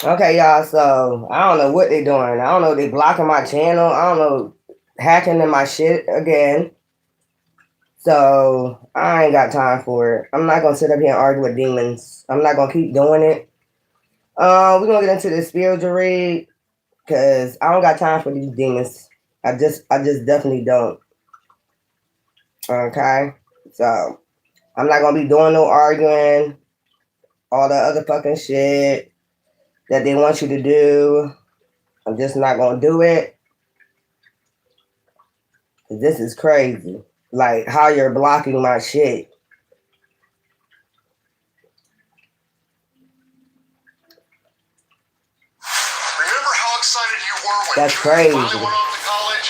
Okay, y'all. So I don't know what they doing. I don't know. They blocking my channel. I don't know. Hacking in my shit again. So I ain't got time for it. I'm not gonna sit up here and argue with demons. I'm not gonna keep doing it. We're gonna get into the spiritual read because I don't got time for these demons. I just definitely don't. Okay. So I'm not gonna be doing no arguing, all the other fucking shit that they want you to do. I'm just not gonna do it. This is crazy. Like how you're blocking my shit. Remember how excited you were when That's you crazy. finally went off to college?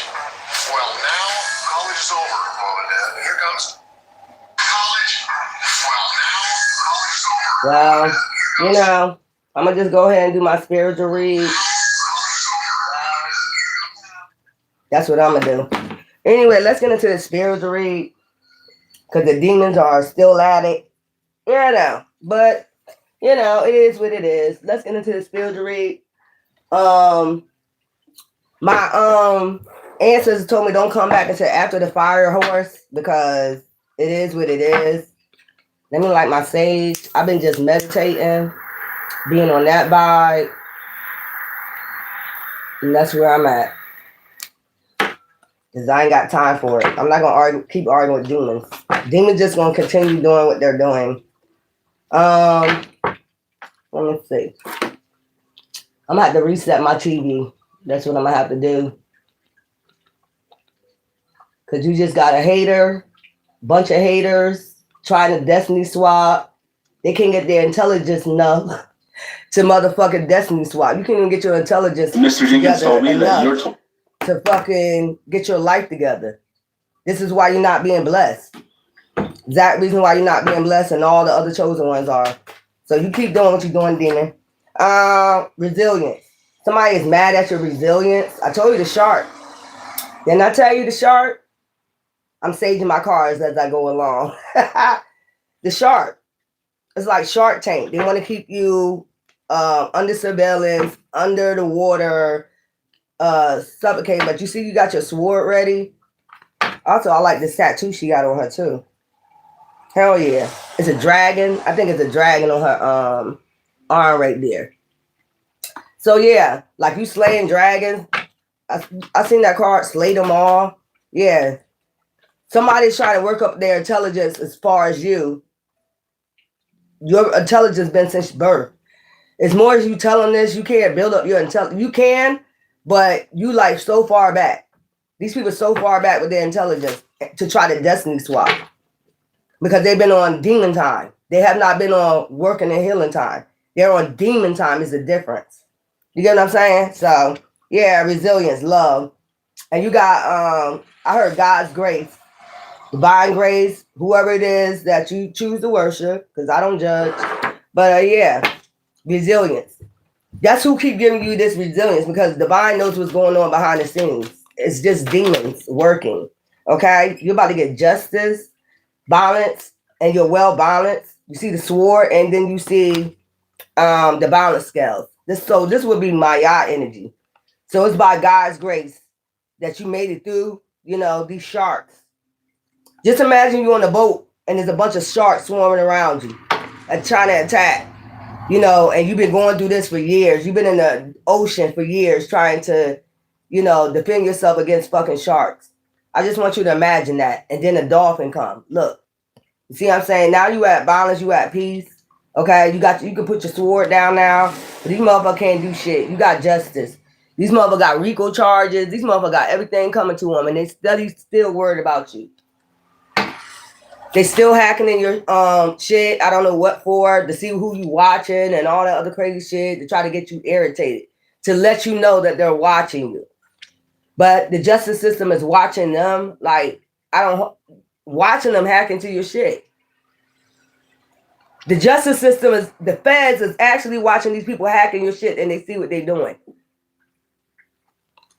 Well, now college is over, Mom and Dad. Here comes college. Well, now college is over. Well, you know, I'm gonna just go ahead and do my spiritual read. That's what I'm gonna do. Anyway, let's get into the spiritual read because the demons are still at it. Yeah, I know, but you know, it is what it is. Let's get into the spiritual read. Um, my ancestors told me don't come back until after the fire horse because it is what it is. Let me light my sage. I've been just meditating, being on that vibe, and that's where I'm at. Cause I ain't got time for it. I'm not gonna keep arguing with demons. Demons just gonna continue doing what they're doing. Um, let me see. I'm gonna have to reset my TV. That's what I'm gonna have to do. Cause you just got a hater, bunch of haters trying to destiny swap. They can't get their intelligence enough to motherfucking destiny swap. You can't even get your intelligence Mr. Jenkins told me that you're to fucking get your life together. This is why you're not being blessed. Exact reason why you're not being blessed and all the other chosen ones are. So you keep doing what you're doing, demon. Resilience. Somebody is mad at your resilience. I told you the shark. Didn't I tell you the shark? I'm saging my cards as I go along. The shark. It's like Shark Tank. They want to keep you under surveillance, under the water, suffocating. But you see, you got your sword ready. Also, I like this tattoo she got on her too. Hell yeah. It's a dragon. I think it's a dragon on her arm right there. So yeah, like you slaying dragons. I seen that card, slay them all. Yeah. Somebody's trying to work up their intelligence as far as you. Your intelligence been since birth. It's more as you telling this, you can't build up your intelligence. You can, but you like so far back. These people so far back with their intelligence to try to destiny swap. Because they've been on demon time. They have not been on working and healing time. They're on demon time is the difference. You get what I'm saying? So yeah, resilience, love. And you got I heard God's grace, divine grace, whoever it is that you choose to worship, because I don't judge. But yeah, resilience. That's who keep giving you this resilience because divine knows what's going on behind the scenes. It's just demons working. Okay? You're about to get justice, balance, and you're well balanced. You see the sword, and then you see the balance scales. This would be Maya energy. So it's by God's grace that you made it through, you know, these sharks. Just imagine you on a boat and there's a bunch of sharks swarming around you and trying to attack, you know, and you've been going through this for years. You've been in the ocean for years trying to, you know, defend yourself against fucking sharks. I just want you to imagine that. And then a dolphin come. Look, you see what I'm saying? Now you at balance, you at peace. Okay, you can put your sword down now. But these motherfuckers can't do shit. You got justice. These motherfuckers got RICO charges. These motherfuckers got everything coming to them, and they still worried about you. They still hacking in your shit. I don't know what for, to see who you watching and all that other crazy shit to try to get you irritated, to let you know that they're watching you. But the justice system is watching them. Like watching them hack into your shit. The justice system is, the feds is actually watching these people hacking your shit and they see what they're doing.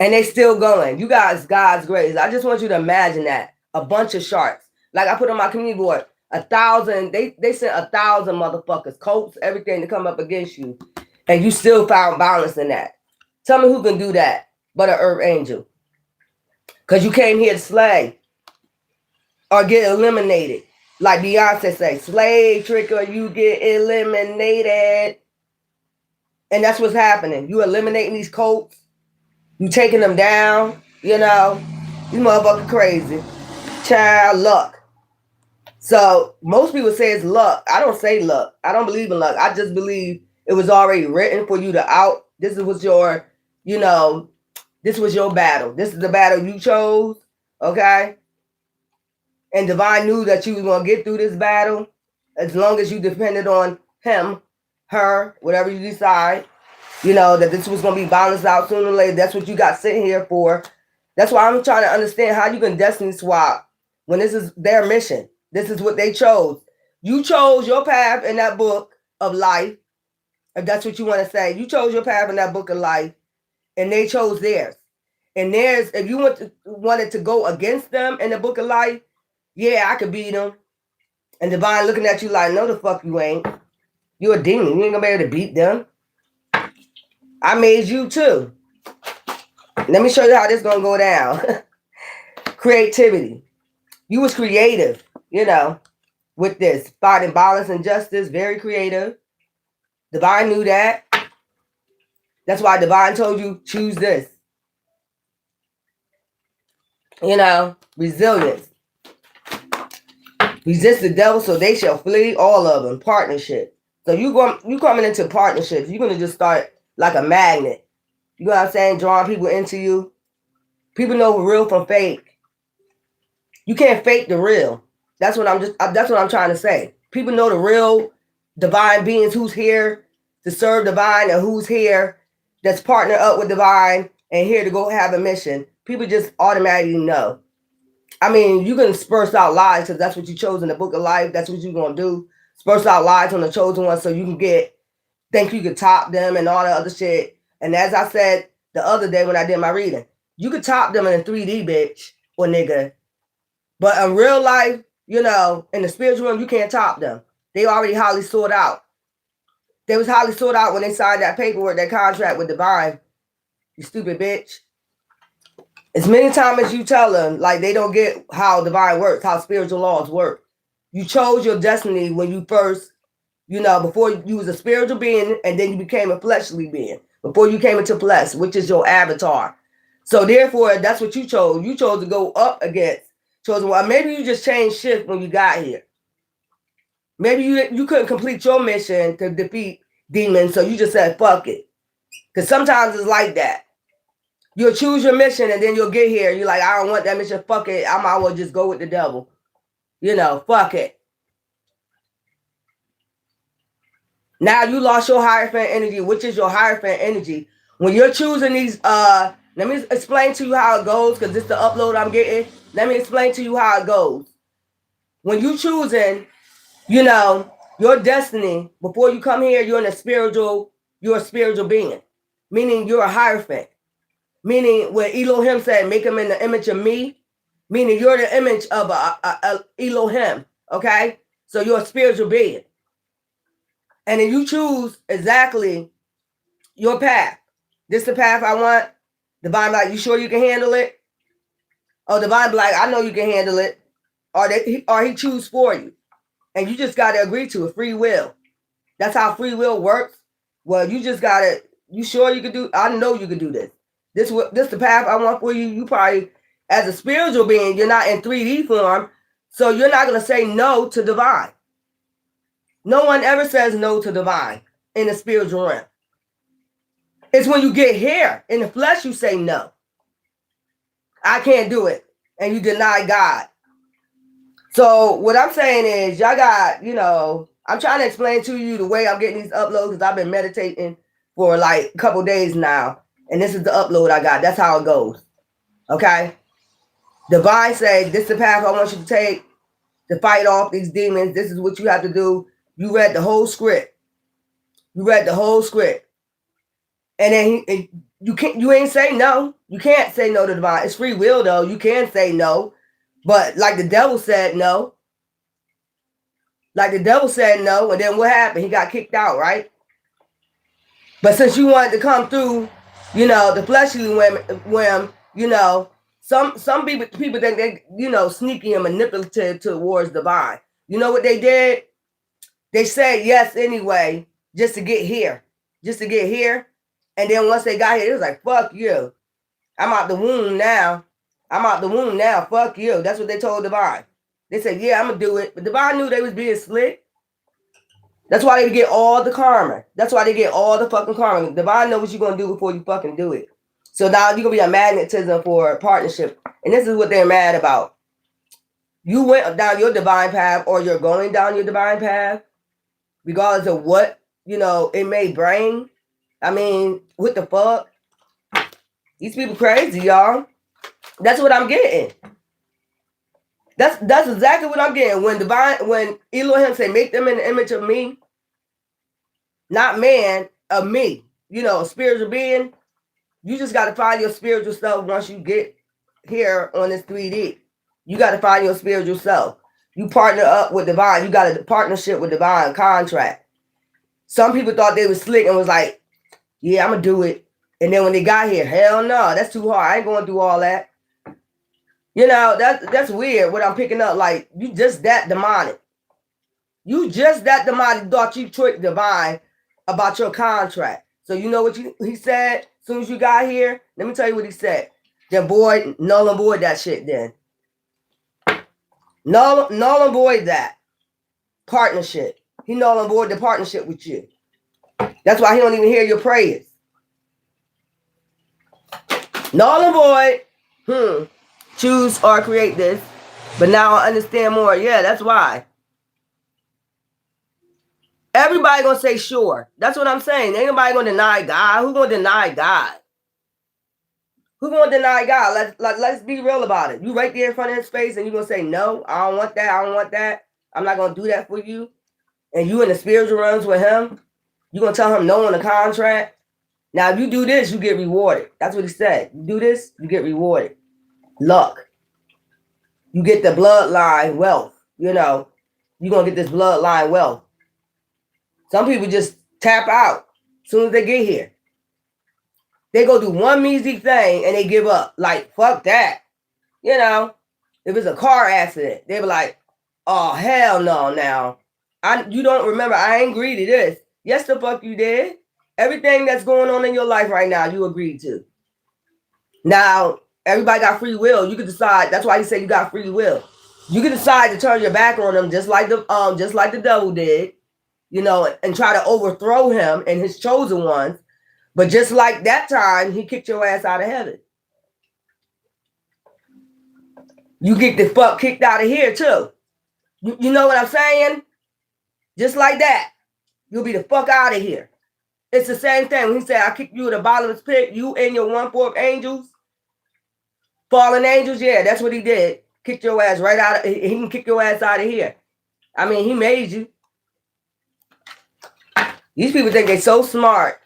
And they still going. You guys, God's grace. I just want you to imagine that. A bunch of sharks. Like I put on my community board, 1,000, they sent 1,000 motherfuckers, coats, everything to come up against you. And you still found balance in that. Tell me who can do that but an earth angel. Because you came here to slay or get eliminated. Like Beyonce say, slave trick or you get eliminated. And that's what's happening. You eliminating these cults. You taking them down. You know. You motherfucker crazy. Child luck. So most people say it's luck. I don't say luck. I don't believe in luck. I just believe it was already written for you to out. This was your, you know, this was your battle. This is the battle you chose. Okay? And Divine knew that you was going to get through this battle as long as you depended on him, her, whatever you decide. You know, that this was going to be balanced out sooner or later. That's what you got sitting here for. That's why I'm trying to understand how you can destiny swap when this is their mission. This is what they chose. You chose your path in that book of life, if that's what you want to say. You chose your path in that book of life, and they chose theirs. And theirs, if you wanted to go against them in the book of life, yeah, I could beat them. And Divine looking at you like, no, the fuck you ain't. You're a demon. You ain't gonna be able to beat them. I made you too. Let me show you how this is gonna go down. Creativity. You was creative, you know, with this. Fighting balance and justice, very creative. Divine knew that. That's why Divine told you, choose this. You know, resilience. Resist the devil so they shall flee, all of them. Partnership. So you coming into partnerships, you're gonna just start like a magnet. You know what I'm saying? Drawing people into you. People know real from fake. You can't fake the real. That's what I'm trying to say. People know the real divine beings who's here to serve divine and who's here that's partnered up with divine and here to go have a mission. People just automatically know. I mean, you can spurse out lies because that's what you chose in the book of life. That's what you're going to do. Spurse out lies on the chosen one so you can think you could top them and all the other shit. And as I said the other day when I did my reading, you could top them in a 3D, bitch or nigga. But in real life, you know, in the spiritual realm, you can't top them. They already highly sought out. They was highly sought out when they signed that paperwork, that contract with divine. You stupid bitch. As many times as you tell them, like, they don't get how divine works, how spiritual laws work. You chose your destiny when you first, you know, before you was a spiritual being and then you became a fleshly being. Before you came into flesh, which is your avatar. So therefore, that's what you chose. You chose to go up against chosen one. Maybe you just changed shift when you got here. Maybe you couldn't complete your mission to defeat demons, so you just said, fuck it. Because sometimes it's like that. You'll choose your mission and then you'll get here. You're like, I don't want that mission. Fuck it. I might as well just go with the devil. You know, fuck it. Now you lost your Hierophant energy, which is your Hierophant energy. When you're choosing these, let me explain to you how it goes, because this is the upload I'm getting. Let me explain to you how it goes. When you choosing, you know, your destiny, before you come here, you're a spiritual being. Meaning you're a Hierophant. Meaning when Elohim said, make him in the image of me, meaning you're the image of a Elohim, okay? So you're a spiritual being. And then you choose exactly your path. This is the path I want. Divine like, you sure you can handle it? Oh, Divine be like, I know you can handle it. Or he choose for you. And you just got to agree to it, free will. That's how free will works. Well, you just got to, you sure you can do, I know you can do this. This the path I want for you. You probably, as a spiritual being, you're not in 3D form. So you're not going to say no to divine. No one ever says no to divine in the spiritual realm. It's when you get here in the flesh, you say no. I can't do it. And you deny God. So what I'm saying is, y'all got, you know, I'm trying to explain to you the way I'm getting these uploads because I've been meditating for like a couple days now. And this is the upload I got. That's how it goes. Okay? Divine say, this is the path I want you to take to fight off these demons. This is what you have to do. You read the whole script. You read the whole script. And then you ain't say no. You can't say no to divine. It's free will though. You can say no. But like the devil said no. Like the devil said no. And then what happened? He got kicked out, right? But since you wanted to come through, the fleshly whim, some people think they, sneaky and manipulative towards divine. You know what they did? They said yes anyway, just to get here. Just to get here. And then once they got here, it was like, fuck you. I'm out the womb now. I'm out the womb now. Fuck you. That's what they told Divine. They said, yeah, I'm going to do it. But Divine knew they was being slick. That's why they get all the karma. That's why they get all the fucking karma. Divine knows what you're going to do before you fucking do it. So now you're going to be a magnetism for partnership. And this is what they're mad about. You went down your divine path, or you're going down your divine path, regardless of what, it may bring. I mean, what the fuck? These people crazy, y'all. That's what I'm getting. That's exactly what I'm getting. When Elohim say, make them in the image of me, not man, of me, a spiritual being, you just got to find your spiritual self once you get here on this 3D. You got to find your spiritual self. You partner up with divine. You got a partnership with divine contract. Some people thought they was slick and was like, yeah, I'm going to do it. And then when they got here, hell no, that's too hard. I ain't going through all that. That's weird what I'm picking up. Like, you just that demonic. You just that demonic thought you tricked divine about your contract. So you know what he said as soon as you got here? Let me tell you what he said. Then boy, null and void that shit then. Null and void that. Partnership. He null and void the partnership with you. That's why he don't even hear your prayers. Null and void. Choose or create this. But now I understand more. Yeah, that's why. Everybody gonna say sure. That's what I'm saying. Ain't nobody gonna deny God. Who gonna deny God? Who gonna deny God? Let's be real about it. You right there in front of his face and you gonna say, no, I don't want that. I don't want that. I'm not gonna do that for you. And you in the spiritual realms with him. You gonna tell him no on the contract. Now, if you do this, you get rewarded. That's what he said. You do this, you get rewarded. Luck. You get the bloodline wealth. You're gonna get this bloodline wealth. Some people just tap out as soon as they get here. They go do one measly thing and they give up. Like, fuck that. If it's a car accident, they be like, oh, hell no now. You don't remember, I ain't agreed to this. Yes, the fuck you did. Everything that's going on in your life right now, you agreed to. Now, everybody got free will. You can decide. That's why he said you got free will. You can decide to turn your back on them just like the devil did. And try to overthrow him and his chosen ones. But just like that time, he kicked your ass out of heaven. You get the fuck kicked out of here too. You know what I'm saying? Just like that. You'll be the fuck out of here. It's the same thing. When he said, I kicked you in the bottomless pit, you and your 1/4 angels, fallen angels, yeah, that's what he did. Kicked your ass right out. He can kick your ass out of here. I mean, he made you. These people think they're so smart,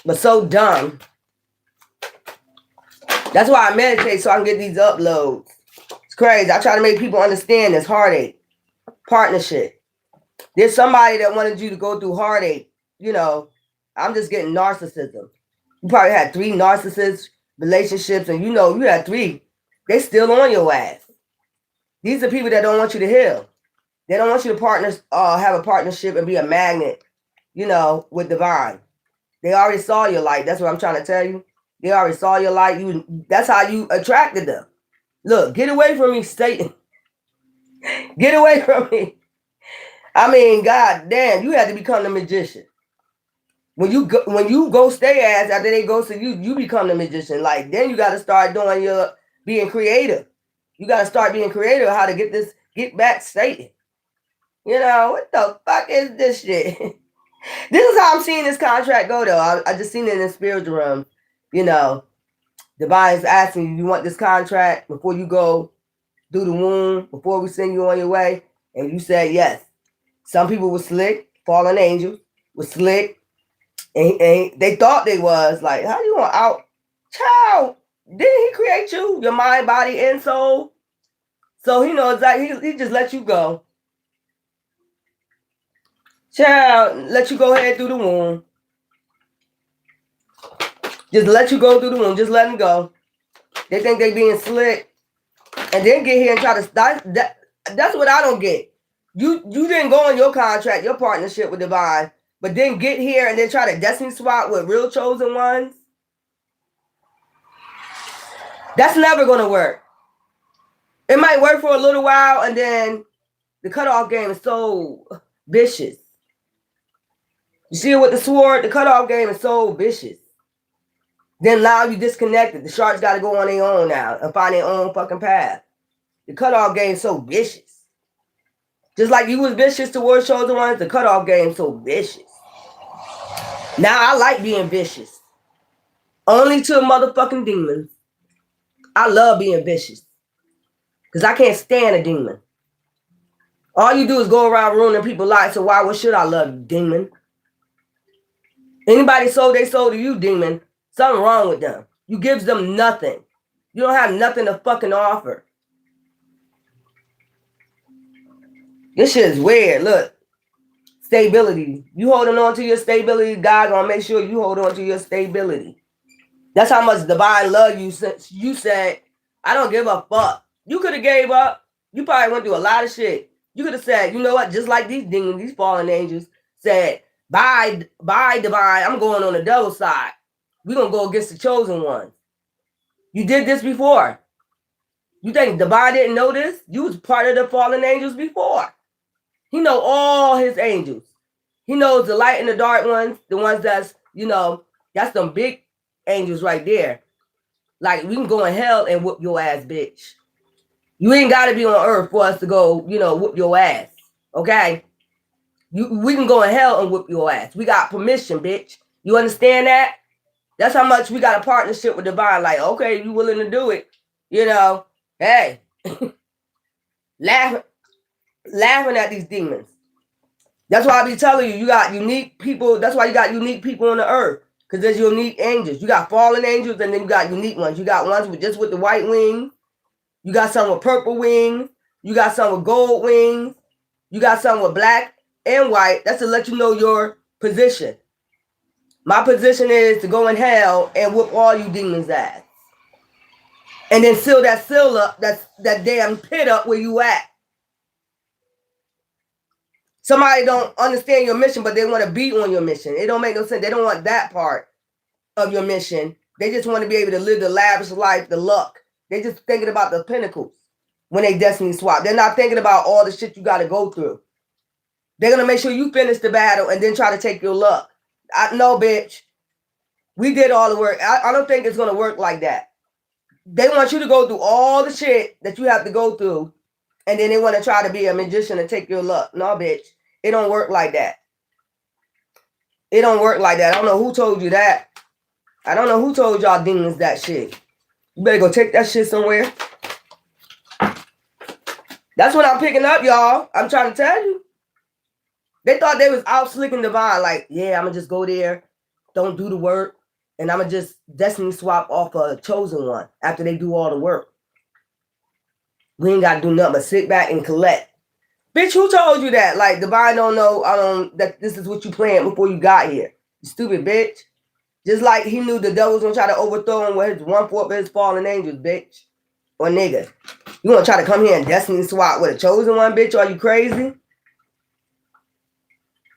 but so dumb. That's why I meditate, so I can get these uploads. It's crazy. I try to make people understand this heartache. Partnership. There's somebody that wanted you to go through heartache. I'm just getting narcissism. You probably had 3 narcissist relationships, and you had 3. They still on your ass. These are people that don't want you to heal. They don't want you to have a partnership and be a magnet, with divine. They already saw your light. That's what I'm trying to tell you. They already saw your light. That's how you attracted them. Look, get away from me, Satan. Get away from me. I mean, god damn, you had to become the magician. When you go stay ass after they go to you, you become the magician. Like, then you got to start being creative. You got to start being creative how to get back Satan. What the fuck is this shit? This is how I'm seeing this contract go, though. I just seen it in the spiritual realm. Divine's asking you want this contract before you go do the womb, before we send you on your way. And you said yes. Some people were slick, fallen angels were slick. And they thought they was like, how you want out? Child, didn't he create you? Your mind, body, and soul? So he knows that he just let you go. Child, let you go ahead through the womb. Just let you go through the womb. Just let them go. They think they being slick. And then get here and try to... That's what I don't get. You didn't go on your contract, your partnership with Divine, but then get here and then try to destiny swap with real chosen ones. That's never going to work. It might work for a little while, and then the cutoff game is so vicious. You see it with the sword? The cutoff game is so vicious. Then now you disconnected. The sharks got to go on their own now and find their own fucking path. The cutoff game is so vicious. Just like you was vicious towards chosen ones, the cutoff game is so vicious. Now I like being vicious. Only to motherfucking demons. I love being vicious. Because I can't stand a demon. All you do is go around ruining people's lives, so what should I love you, demon? Anybody sold they soul to you, demon, something wrong with them. You gives them nothing. You don't have nothing to fucking offer. This shit is weird. Look. Stability. You holding on to your stability, God gonna make sure you hold on to your stability. That's how much divine love you since you said, I don't give a fuck. You could have gave up. You probably went through a lot of shit. You could have said, you know what, just like these demons, these fallen angels said, bye, divine, I'm going on the devil's side. We're gonna go against the chosen ones. You did this before. You think divine didn't know this? You was part of the fallen angels before. He know all his angels. He knows the light and the dark ones, the ones that's, that's them big angels right there. Like, we can go in hell and whoop your ass, bitch. You ain't got to be on earth for us to go, whoop your ass. Okay? We can go in hell and whoop your ass. We got permission, bitch. You understand that? That's how much we got a partnership with divine. Like, okay, you willing to do it. Hey. Laughing at these demons. That's why I be telling you, you got unique people. That's why you got unique people on the earth. Because there's unique angels. You got fallen angels and then you got unique ones. You got ones with the white wings. You got some with purple wings. You got some with gold wings. You got some with black and white. That's to let you know your position. My position is to go in hell and whoop all you demons' ass. And then seal up, that damn pit up where you at. Somebody don't understand your mission, but they want to be on your mission. It don't make no sense. They don't want that part of your mission. They just want to be able to live the lavish life, the luck. They just thinking about the pinnacles when they destiny swap. They're not thinking about all the shit you got to go through. They're going to make sure you finish the battle and then try to take your luck. No, bitch. We did all the work. I don't think it's going to work like that. They want you to go through all the shit that you have to go through, and then they want to try to be a magician and take your luck. No, bitch. It don't work like that. It don't work like that. I don't know who told you that. I don't know who told y'all demons that shit. You better go take that shit somewhere. That's what I'm picking up, y'all. I'm trying to tell you. They thought they was out slicking divine. Like, yeah, I'm going to just go there. Don't do the work. And I'm going to just destiny swap off a chosen one after they do all the work. We ain't got to do nothing but sit back and collect. Bitch, who told you that? Like, divine don't know that this is what you planned before you got here. You stupid bitch. Just like he knew the devil was going to try to overthrow him with his 1/4 of his fallen angels, bitch. Or nigga. You want to try to come here and destiny swap with a chosen one, bitch? Are you crazy?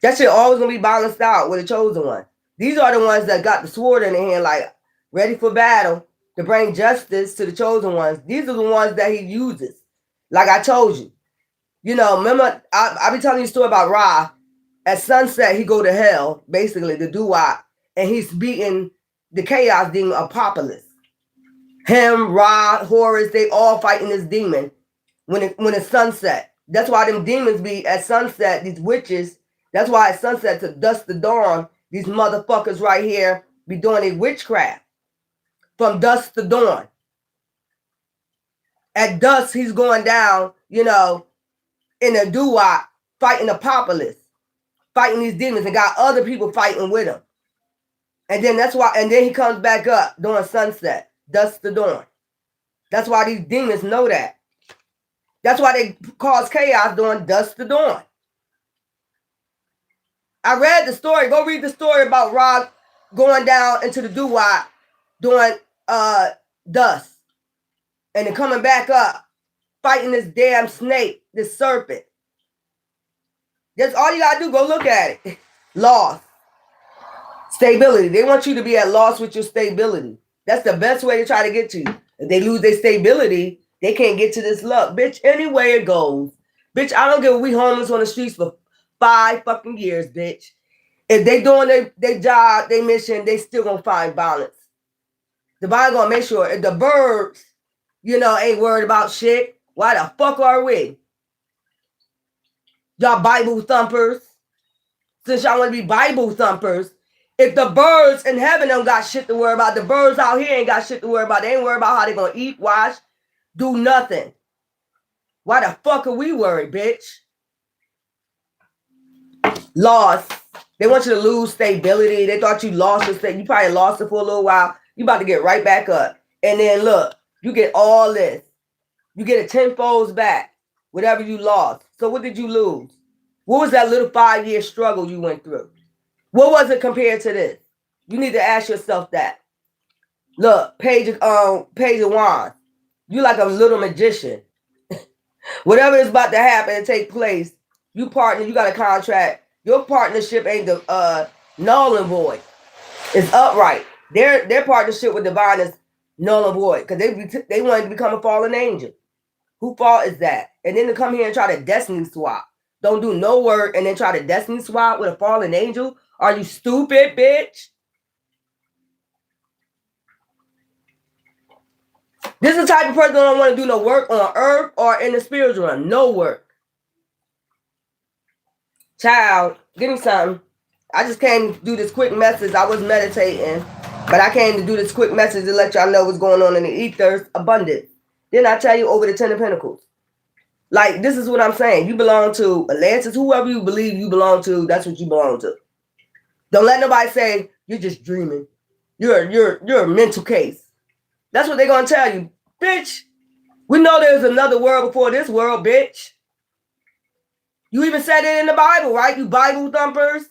That shit always going to be balanced out with a chosen one. These are the ones that got the sword in their hand, like, ready for battle to bring justice to the chosen ones. These are the ones that he uses. Like I told you. Remember, I be telling you a story about Ra. At sunset, he go to hell, basically, the doo-wop, and he's beating the chaos demon Apocalypse. Him, Ra, Horus, they all fighting this demon when it's sunset. That's why them demons be at sunset, these witches. That's why at sunset to dusk the dawn, these motherfuckers right here be doing a witchcraft. From dusk to dawn. At dusk, he's going down, in a doo-wop, fighting Apocalypse, fighting these demons, and got other people fighting with him. And then then he comes back up during sunset, dusk to dawn. That's why these demons know that. That's why they cause chaos during dusk to dawn. I read the story. Go read the story about Ra going down into the doo-wop doing dust, and then coming back up, fighting this damn snake, this serpent. That's all you gotta do. Go look at it. Loss. Stability. They want you to be at loss with your stability. That's the best way to try to get to you. If they lose their stability, they can't get to this luck. Bitch, anyway it goes. Bitch, I don't give a we homeless on the streets for 5 fucking years, bitch. If they doing their job, their mission, they still gonna find balance. The Bible gonna make sure if the birds, ain't worried about shit, why the fuck are we? Y'all Bible thumpers. Since y'all want to be Bible thumpers, if the birds in heaven don't got shit to worry about, the birds out here ain't got shit to worry about. They ain't worried about how they gonna eat, wash, do nothing. Why the fuck are we worried, bitch? Lost. They want you to lose stability. They thought you lost your state. You probably lost it for a little while. You about to get right back up. And then look, you get all this. You get it 10-folds back, whatever you lost. So what did you lose? What was that little 5-year struggle you went through? What was it compared to this? You need to ask yourself that. Look, Page of Wands. You like a little magician. Whatever is about to happen and take place, you partner, you got a contract. Your partnership ain't the null and void. It's upright. Their partnership with divine is null and void because they wanted to become a fallen angel. Who fault is that? And then to come here and try to destiny swap. Don't do no work and then try to destiny swap with a fallen angel? Are you stupid, bitch? This is the type of person that don't want to do no work on earth or in the spiritual realm. No work. Child, give me something. I just came to do this quick message. I was meditating, but I came to do this quick message to let y'all know what's going on in the ethers. Abundance. Then I tell you over the 10 of Pentacles. Like, this is what I'm saying. You belong to Atlantis. Whoever you believe you belong to, that's what you belong to. Don't let nobody say, you're just dreaming. You're a mental case. That's what they're going to tell you. Bitch, we know there's another world before this world, bitch. You even said it in the Bible, right? You Bible thumpers.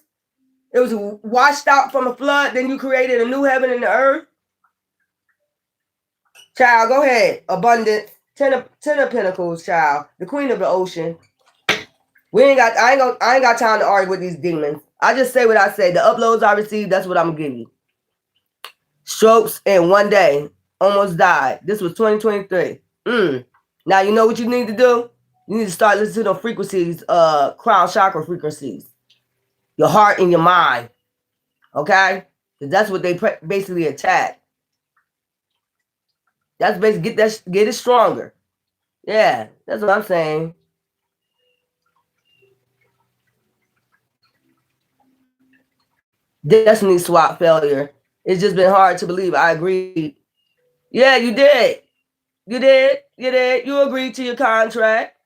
It was washed out from a flood. Then you created a new heaven and the earth. Child, go ahead. Abundance. 10 of Pentacles, child. The Queen of the Ocean. I ain't got time to argue with these demons. I just say what I say. The uploads I received, that's what I'm gonna give you. Strokes in 1 day. Almost died. This was 2023. Now you know what you need to do? You need to start listening to the frequencies, crown chakra frequencies. Your heart and your mind. Okay? Because that's what they basically attack. That's basically get it stronger. Yeah, that's what I'm saying. Destiny swap failure. It's just been hard to believe. I agree. Yeah, you did. You did. You agreed to your contract.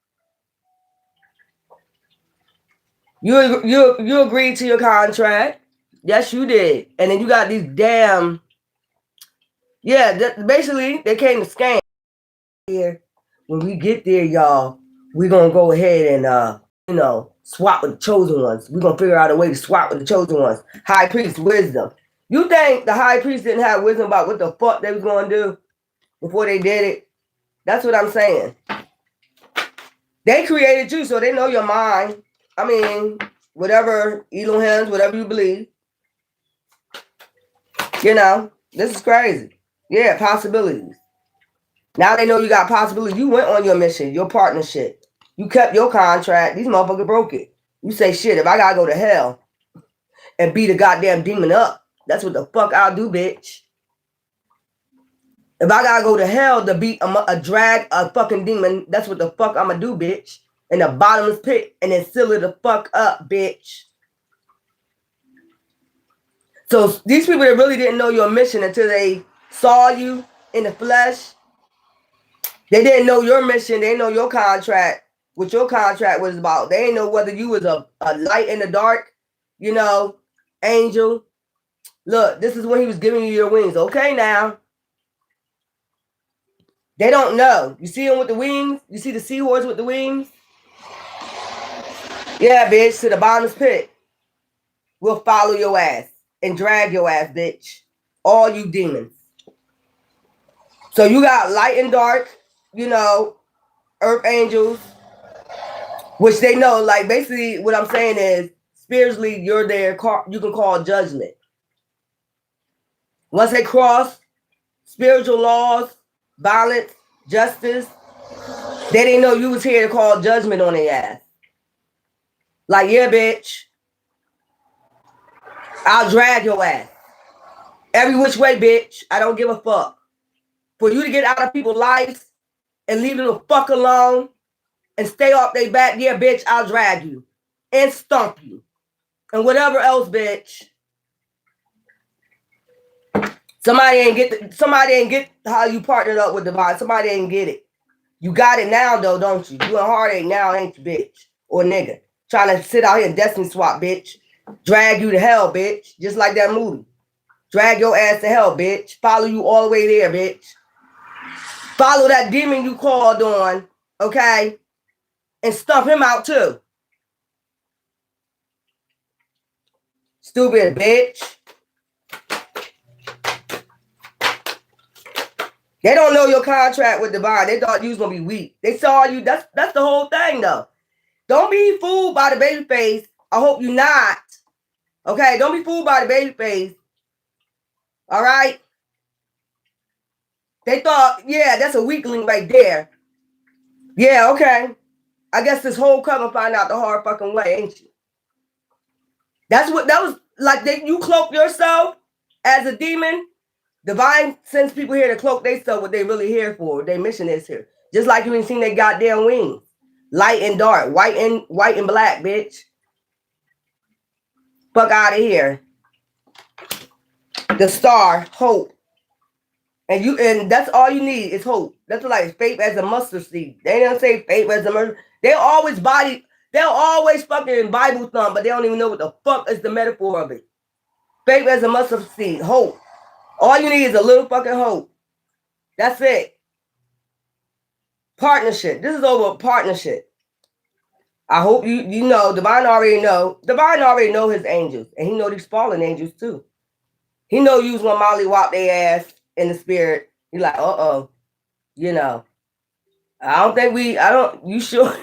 You agreed to your contract. Yes, you did. And then you got these damn. Yeah, basically they came to scam. Here, when we get there, y'all, we're gonna go ahead and swap with the chosen ones. We're gonna figure out a way to swap with the chosen ones. High priest wisdom. You think the high priest didn't have wisdom about what the fuck they was gonna do before they did it? That's what I'm saying. They created you, so they know your mind. I mean, whatever Elohim's, whatever you believe. This is crazy. Yeah, possibilities. Now they know you got possibilities. You went on your mission, your partnership. You kept your contract. These motherfuckers broke it. You say, shit, if I gotta go to hell and beat a goddamn demon up, that's what the fuck I'll do, bitch. If I gotta go to hell to beat drag a fucking demon, that's what the fuck I'ma do, bitch. In the bottomless pit and then seal it the fuck up, bitch. So these people that really didn't know your mission until they saw you in the flesh, they didn't know your mission. They didn't know your contract, what your contract was about. They didn't know whether you was a light in the dark, angel. Look, this is when he was giving you your wings. Okay, now. They don't know. You see them with the wings? You see the seahorse with the wings? Yeah, bitch, to the bottomless pit. We'll follow your ass and drag your ass, bitch. All you demons. So you got light and dark, you know, earth angels, which they know, like basically what I'm saying is spiritually you're there, you can call judgment. Once they cross spiritual laws, violence, justice, they didn't know you was here to call judgment on their ass. Like, yeah, bitch, I'll drag your ass. Every which way, bitch. I don't give a fuck. For you to get out of people's lives and leave them the fuck alone and stay off their back, yeah, bitch, I'll drag you and stomp you. And whatever else, bitch. Somebody ain't get how you partnered up with Divine. Somebody ain't get it. You got it now, though, don't you? You in heartache now, ain't you, bitch? Or nigga. Trying to sit out here and destiny swap, bitch. Drag you to hell, bitch. Just like that movie. Drag your ass to hell, bitch. Follow you all the way there, bitch. Follow that demon you called on, okay? And stuff him out, too. Stupid bitch. They don't know your contract with Divine. They thought you was gonna be weak. They saw you. That's the whole thing, though. Don't be fooled by the baby face. I hope you not. Okay, don't be fooled by the baby face. All right? They thought, yeah, that's a weakling right there. Yeah, okay. I guess this whole cover find out the hard fucking way, ain't you? That was like you cloak yourself as a demon. Divine sends people here to cloak they stuff what they really here for. Their mission is here. Just like you ain't seen their goddamn wings. Light and dark. White and black, bitch. Fuck out of here. The star, hope. And that's all you need is hope. That's what, like faith as a mustard seed. They don't say faith as a mustard. They'll always fucking Bible thumb, but they don't even know what the fuck is the metaphor of it. Faith as a mustard seed, hope. All you need is a little fucking hope. That's it. Partnership. This is over partnership. I hope you know. Divine already know his angels, and he know these fallen angels too. He know you was gonna mollywop their ass in the spirit. He like, you know. You sure?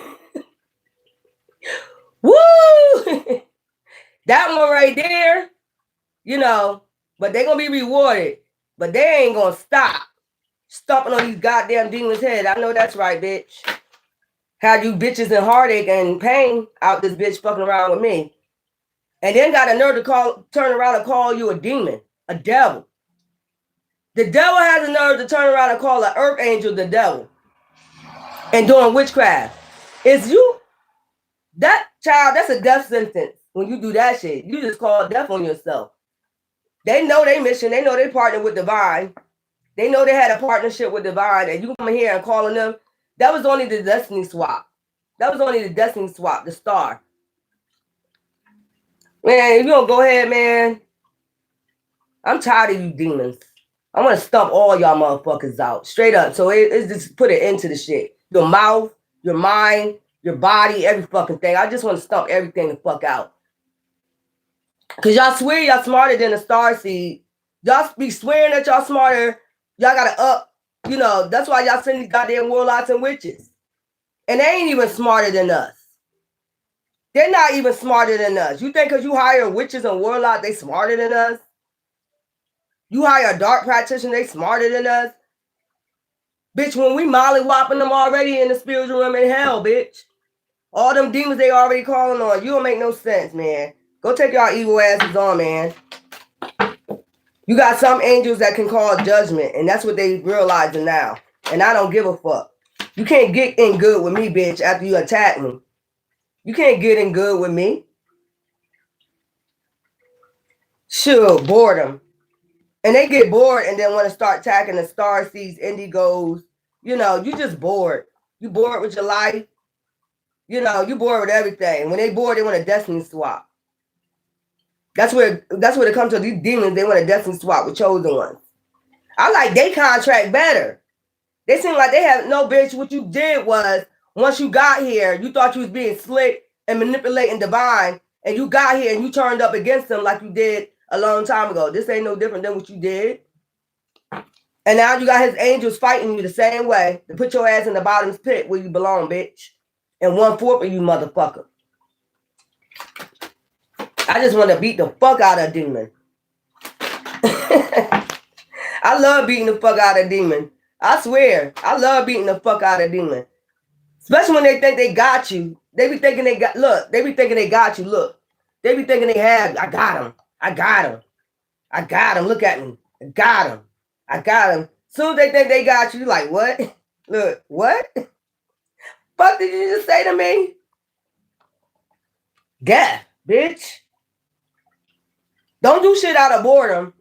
Woo! That one right there, you know, but they gonna be rewarded. But they ain't gonna stop stomping on these goddamn demons' head. I know that's right, bitch. Had you bitches in heartache and pain out this bitch fucking around with me. And then got a nerve to turn around and call you a demon, a devil. The devil has a nerve to turn around and call an earth angel the devil. And doing witchcraft. Is you, that child, that's a death sentence. When you do that shit, you just call death on yourself. They know their mission. They know they partnered with Divine. They know they had a partnership with Divine. And you come here and calling them, that was only the destiny swap. The star. Man, if you don't go ahead, man, I'm tired of you demons. I want to stump all y'all motherfuckers out. Straight up. So it's just put an end to the shit. Your mouth, your mind, your body, every fucking thing. I just want to stump everything the fuck out. Because y'all swear y'all smarter than a star seed. Y'all be swearing that y'all smarter. Y'all got to up. You know, that's why y'all send these goddamn warlocks and witches. And they ain't even smarter than us. They're not even smarter than us. You think because you hire witches and warlocks, they smarter than us? You hire a dark practitioner, they smarter than us? Bitch, when we molly-whopping them already in the spiritual realm in hell, bitch. All them demons they already calling on. You don't make no sense, man. Go take y'all evil asses on, man. You got some angels that can call judgment, and that's what they realizing now. And I don't give a fuck. You can't get in good with me, bitch, after you attack me. You can't get in good with me. Sure, boredom. And they get bored and then want to start attacking the star seeds, indigos. You know, you just bored. You bored with your life. You know, you bored with everything. When they bored, they want a destiny swap. That's where it comes to these demons. They want a destiny swap with chosen ones. I like they contract better. They seem like they have no bitch. What you did was once you got here, you thought you was being slick and manipulating Divine, and you got here and you turned up against them like you did a long time ago. This ain't no different than what you did. And now you got his angels fighting you the same way to put your ass in the bottom's pit where you belong, bitch. And 1/4 of you motherfucker. I just want to beat the fuck out of a demon. I love beating the fuck out of a demon. I swear, I love beating the fuck out of a demon. Especially when they think they got you. They be thinking they got, look, they be thinking they got you, look. They be thinking they have, I got him. I got him. I got him. Look at me. I got him. I got him. Soon as they think they got you, you like, what? Look, what? Fuck did you just say to me? Death, bitch. Don't do shit out of boredom.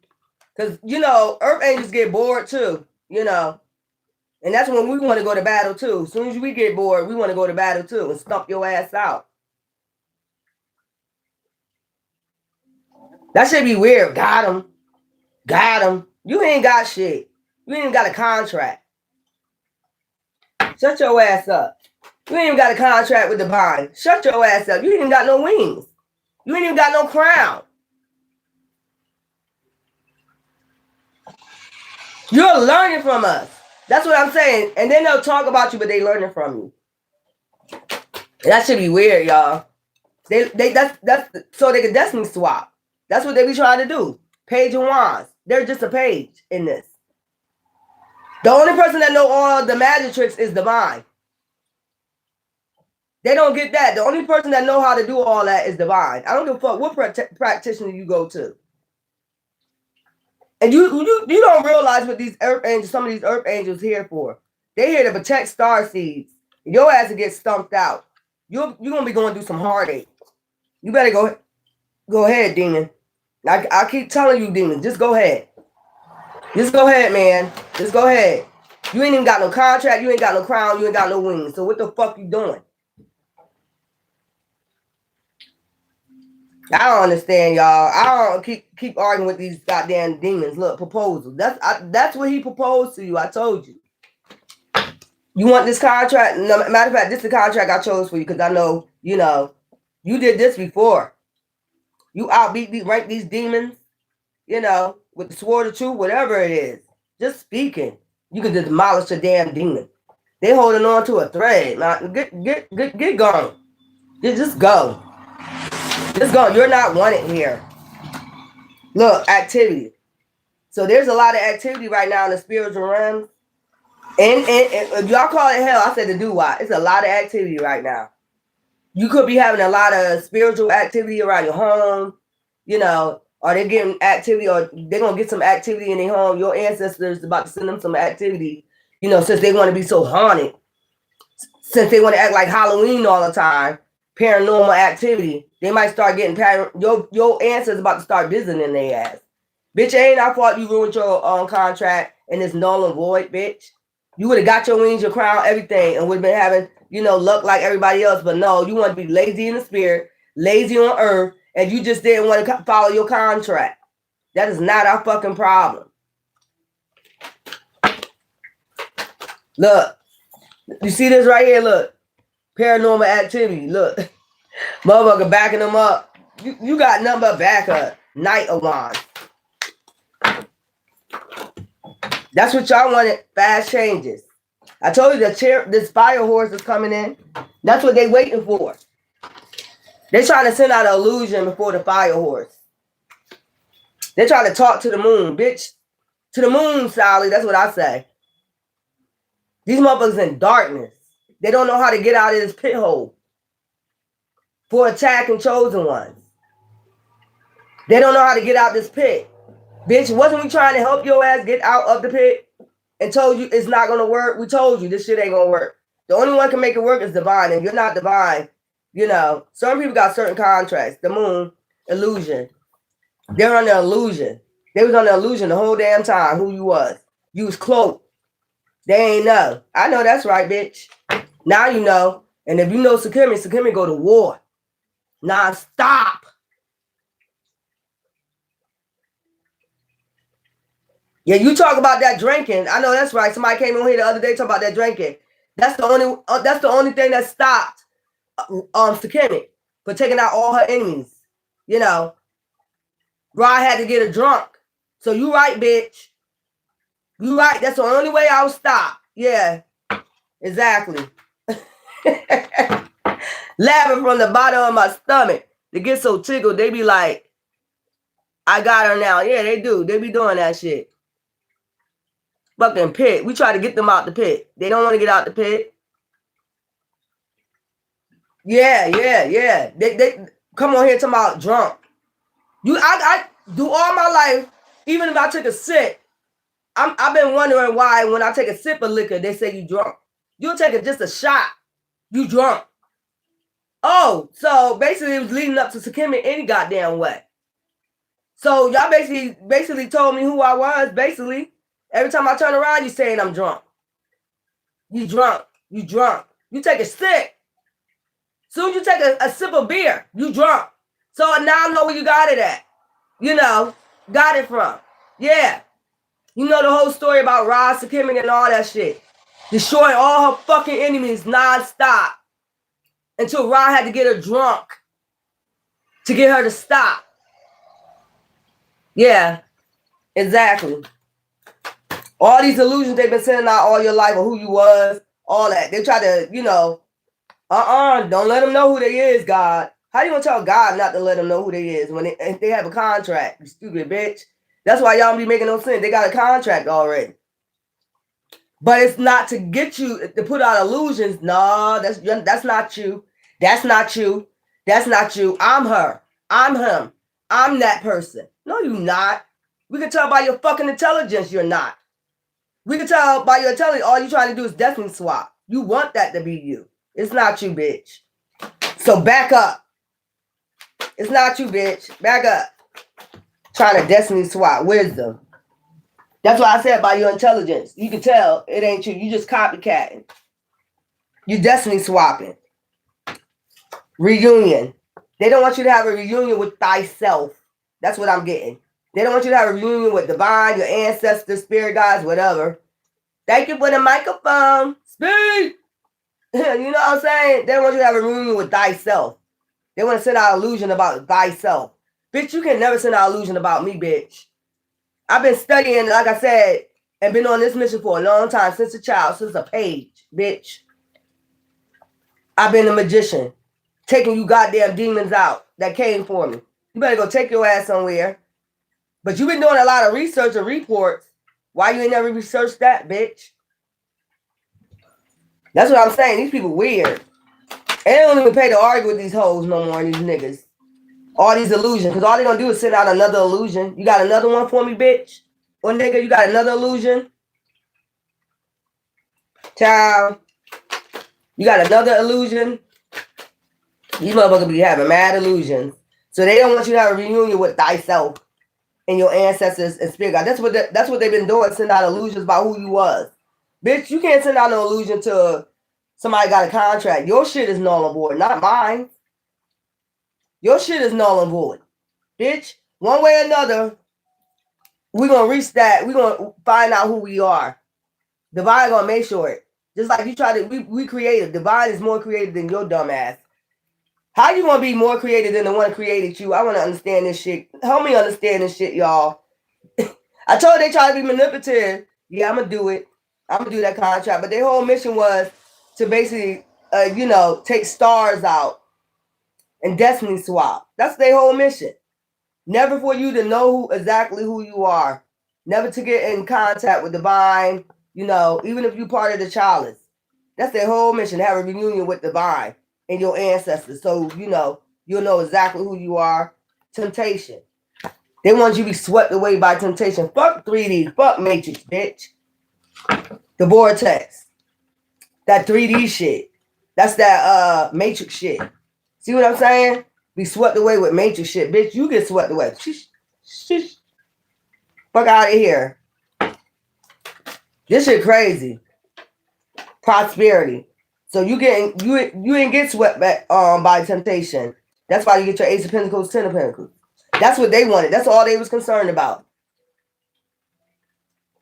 Because, you know, Earth Angels get bored too, you know. And that's when we want to go to battle too. As soon as we get bored, we want to go to battle too and stomp your ass out. That should be weird. Got him. Got him. You ain't got shit. You ain't even got a contract. Shut your ass up. You ain't even got a contract with Divine. Shut your ass up. You ain't even got no wings. You ain't even got no crown. You're learning from us. That's what I'm saying. And then they'll talk about you, but they learning from you. And that should be weird, y'all. That's so they can destiny swap. That's what they be trying to do. Page and wands. They're just a page in this. The only person that know all the magic tricks is Divine. They don't get that. The only person that know how to do all that is Divine. I don't give a fuck what practitioner you go to. And you don't realize what these earth angels, some of these earth angels here for. They're here to protect star seeds. Your ass will get stumped out. You're gonna be going through some heartache. You better go ahead, demon. I keep telling you, demon, just go ahead. Just go ahead, man. Just go ahead. You ain't even got no contract. You ain't got no crown. You ain't got no wings. So what the fuck you doing? I don't understand, y'all. I don't keep arguing with these goddamn demons. Look, proposal. That's what he proposed to you. I told you. You want this contract? No, matter of fact, this is the contract I chose for you because I know, you know, you did this before. You rank these demons, you know, with the sword of truth, whatever it is. Just speaking, you can demolish a damn demon. They holding on to a thread. Now, get going. Just go. Just go. You're not wanted here. Look, activity. So there's a lot of activity right now in the spiritual realm. And if y'all call it hell, I said to do what? It's a lot of activity right now. You could be having a lot of spiritual activity around your home, you know, or they're getting activity, or they're going to get some activity in their home. Your ancestors about to send them some activity, you know, since they want to be so haunted, since they want to act like Halloween all the time, paranormal activity, they might start getting, your ancestors about to start visiting their ass. Bitch, ain't our fault you ruined your contract and it's null and void, bitch. You would have got your wings, your crown, everything, and would have been having, you know, luck like everybody else. But no, you want to be lazy in the spirit, lazy on earth, and you just didn't want to follow your contract. That is not our fucking problem. Look, you see this right here? Look, paranormal activity. Look, motherfucker backing them up. You got nothing but backup. Knight of Wands. That's what y'all wanted. Fast changes. I told you that this fire horse is coming in. That's what they waiting for. They're trying to send out an illusion before the fire horse. They're trying to talk to the moon, bitch. To the moon, Sally. That's what I say. These motherfuckers in darkness. They don't know how to get out of this pit hole for attacking chosen ones. They don't know how to get out this pit. Bitch, wasn't we trying to help your ass get out of the pit and told you it's not going to work? We told you this shit ain't going to work. The only one can make it work is Divine, and you're not Divine. You know, some people got certain contracts. The moon, illusion. They're under illusion. They was under illusion the whole damn time who you was. You was cloaked. They ain't know. I know that's right, bitch. Now you know. And if you know Sakimi go to war. Non-stop. Yeah, you talk about that drinking. I know that's right. Somebody came on here the other day talking about that drinking. That's the only thing that stopped Sakimi for taking out all her enemies. You know, Rod had to get her drunk. So you right, bitch. You right. That's the only way I'll stop. Yeah, exactly. Laughing from the bottom of my stomach. They get so tickled. They be like, I got her now. Yeah, they do. They be doing that shit. Fucking pit. We try to get them out the pit. They don't want to get out the pit. Yeah. They come on here talking about drunk. I do all my life, even if I took a sip, I've been wondering why when I take a sip of liquor, they say you drunk. You'll take just a shot, you drunk. Oh, so basically it was leading up to Sakimi any goddamn way. So y'all basically told me who I was, basically. Every time I turn around, you saying I'm drunk. You drunk. You drunk. You take a sip. Soon you take a sip of beer, you drunk. So now I know where you got it at. You know, got it from. Yeah. You know the whole story about Rod Sakimi and all that shit. Destroying all her fucking enemies nonstop. Until Rod had to get her drunk to get her to stop. Yeah, exactly. All these illusions they've been sending out all your life of who you was, all that. They try to, don't let them know who they is, God. How you gonna tell God not to let them know who they is when they have a contract, you stupid bitch? That's why y'all don't be making no sense. They got a contract already. But it's not to get you to put out illusions. No, that's not you. That's not you. That's not you. I'm her. I'm him. I'm that person. No, you're not. We can tell by your fucking intelligence you're not. We can tell by your intelligence all you're trying to do is destiny swap. You want that to be you. It's not you, bitch. So back up. It's not you, bitch. Back up. Trying to destiny swap. Wisdom. That's why I said by your intelligence. You can tell it ain't you. You just copycatting. You destiny swapping. Reunion. They don't want you to have a reunion with thyself. That's what I'm getting. They don't want you to have a reunion with divine, your ancestors, spirit guides, whatever. Thank you for the microphone. Speak. You know what I'm saying? They don't want you to have a reunion with thyself. They want to send out illusion about thyself. Bitch, you can never send out illusion about me, bitch. I've been studying, like I said, and been on this mission for a long time, since a child, since a page, bitch. I've been a magician, taking you goddamn demons out that came for me. You better go take your ass somewhere. But you've been doing a lot of research and reports. Why you ain't never researched that, bitch? That's what I'm saying. These people weird. They don't even pay to argue with these hoes no more, these niggas. All these illusions. Because all they gonna do is send out another illusion. You got another one for me, bitch? Or nigga, you got another illusion? Child. You got another illusion? These motherfuckers be having mad illusions. So they don't want you to have a reunion with thyself and your ancestors and spirit God. That's what they've been doing, send out illusions about who you was. Bitch, you can't send out no illusion to somebody got a contract. Your shit is null and void, not mine. Your shit is null and void. Bitch, one way or another, we're going to reach that. We're going to find out who we are. Divine going to make sure it. Just like you try to, we creative. Divine is more creative than your dumb ass. How you going to be more creative than the one who created you? I want to understand this shit. Help me understand this shit, y'all. I told they try to be manipulative. Yeah, I'm going to do it. I'm going to do that contract. But their whole mission was to basically, take stars out and destiny swap. That's their whole mission. Never for you to know exactly who you are. Never to get in contact with divine, even if you're part of the chalice. That's their whole mission, to have a reunion with divine and your ancestors. So, you'll know exactly who you are. Temptation. They want you to be swept away by temptation. Fuck 3D. Fuck Matrix, bitch. The vortex. That 3D shit. That's that Matrix shit. See what I'm saying? Be swept away with Matrix shit. Bitch, you get swept away. Shh. Fuck out of here. This shit crazy. Prosperity. So you ain't get swept back by temptation. That's why you get your Ace of Pentacles, Ten of Pentacles. That's what they wanted. That's all they was concerned about.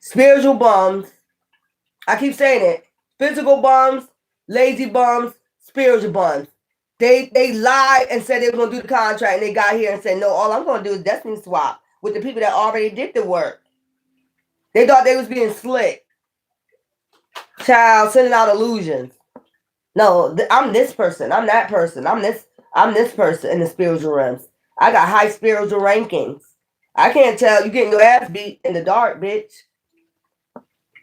Spiritual bums. I keep saying it. Physical bums, lazy bums, spiritual bums. They lied and said they were going to do the contract, and they got here and said, no, all I'm going to do is destiny swap with the people that already did the work. They thought they was being slick. Child, sending out illusions. No, I'm this person. I'm that person. I'm this person in the spiritual realms. I got high spiritual rankings. I can't tell you getting your ass beat in the dark, bitch.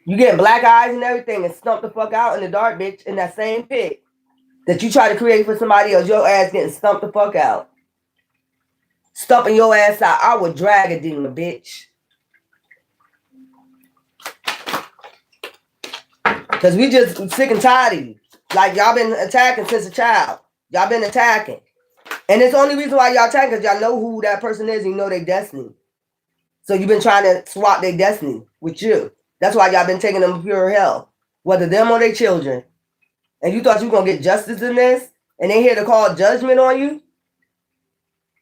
You getting black eyes and everything and stumped the fuck out in the dark, bitch, in that same pit that you try to create for somebody else. Your ass getting stumped the fuck out. Stumping your ass out. I would drag a demon, bitch. Because we just sick and tired of you. Like, y'all been attacking since a child. Y'all been attacking. And it's the only reason why y'all attacking because y'all know who that person is and you know their destiny. So you've been trying to swap their destiny with you. That's why y'all been taking them to pure hell. Whether them or their children. And you thought you were going to get justice in this? And they here to call judgment on you?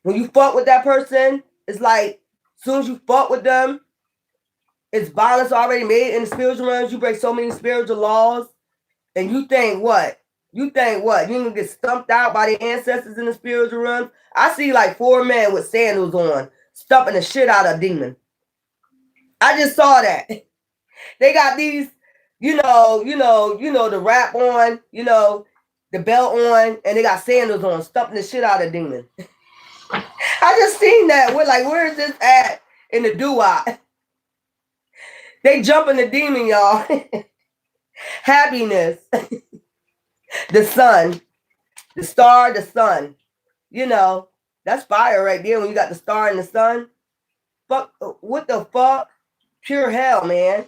When you fuck with that person, it's like, as soon as you fuck with them, it's violence already made in the spiritual realms. You break so many spiritual laws. And you think what? You think what? You gonna get stumped out by the ancestors in the spiritual realm? I see like 4 men with sandals on, stumping the shit out of a demon. I just saw that. They got these, the wrap on, the belt on, and they got sandals on, stumping the shit out of a demon. I just seen that. We're like, where is this at in the doo-wop? They jumping the demon, y'all. Happiness. The sun. The star, the sun. That's fire right there when you got the star and the sun. Fuck, what the fuck? Pure hell, man.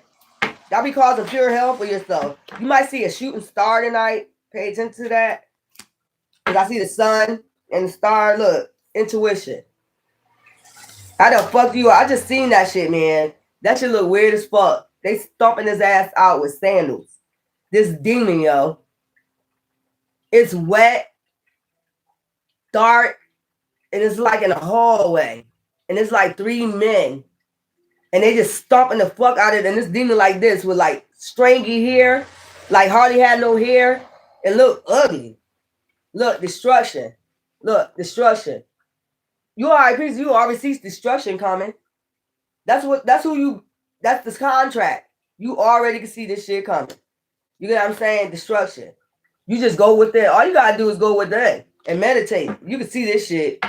Y'all be causing pure hell for yourself. You might see a shooting star tonight. Pay attention to that. Because I see the sun and the star. Look, intuition. I done fucked you up. I just seen that shit, man. That shit look weird as fuck. They stomping his ass out with sandals. This demon, yo. It's wet, dark, and it's like in a hallway. And it's like 3 men. And they just stomping the fuck out of it. And this demon like this with like stringy hair. Like hardly had no hair. It looked ugly. Look, destruction. Look, destruction. You already see destruction coming. That's the contract. You already can see this shit coming. You get what I'm saying? Destruction. You just go with it. All you gotta do is go with that and meditate. You can see this shit.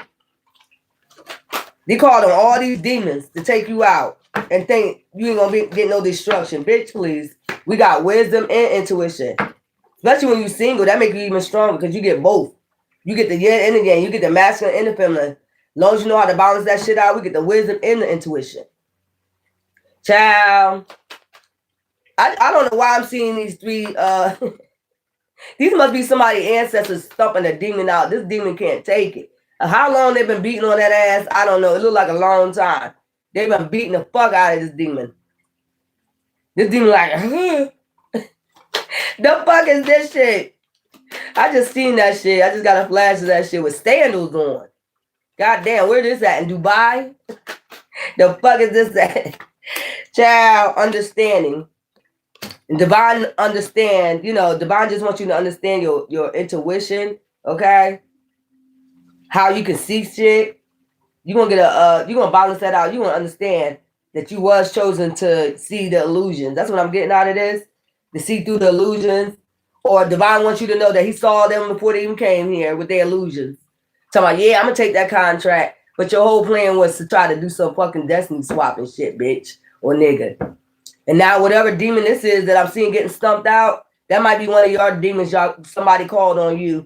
They called on all these demons to take you out and think you ain't gonna get no destruction. Bitch, please. We got wisdom and intuition. Especially when you're single, that makes you even stronger because you get both. You get the yin and the yang. You get the masculine and the feminine. As long as you know how to balance that shit out, we get the wisdom and the intuition. Child. I don't know why I'm seeing these 3. These must be somebody's ancestors stumping a demon out. This demon can't take it. How long they've been beating on that ass, I don't know. It looked like a long time. They've been beating the fuck out of this demon. This demon like, the fuck is this shit? I just seen that shit. I just got a flash of that shit with sandals on. God damn, where this at? In Dubai? The fuck is this at? Child, understanding. And divine understand, divine just wants you to understand your intuition, okay? How you can see shit. You're gonna balance that out. You're gonna understand that you was chosen to see the illusions. That's what I'm getting out of this. To see through the illusions. Or divine wants you to know that he saw them before they even came here with their illusions. Talking about, yeah, I'm gonna take that contract. But your whole plan was to try to do some fucking destiny swapping shit, bitch. Or nigga. And now whatever demon this is that I'm seeing getting stumped out, that might be one of your demons. Somebody called on you.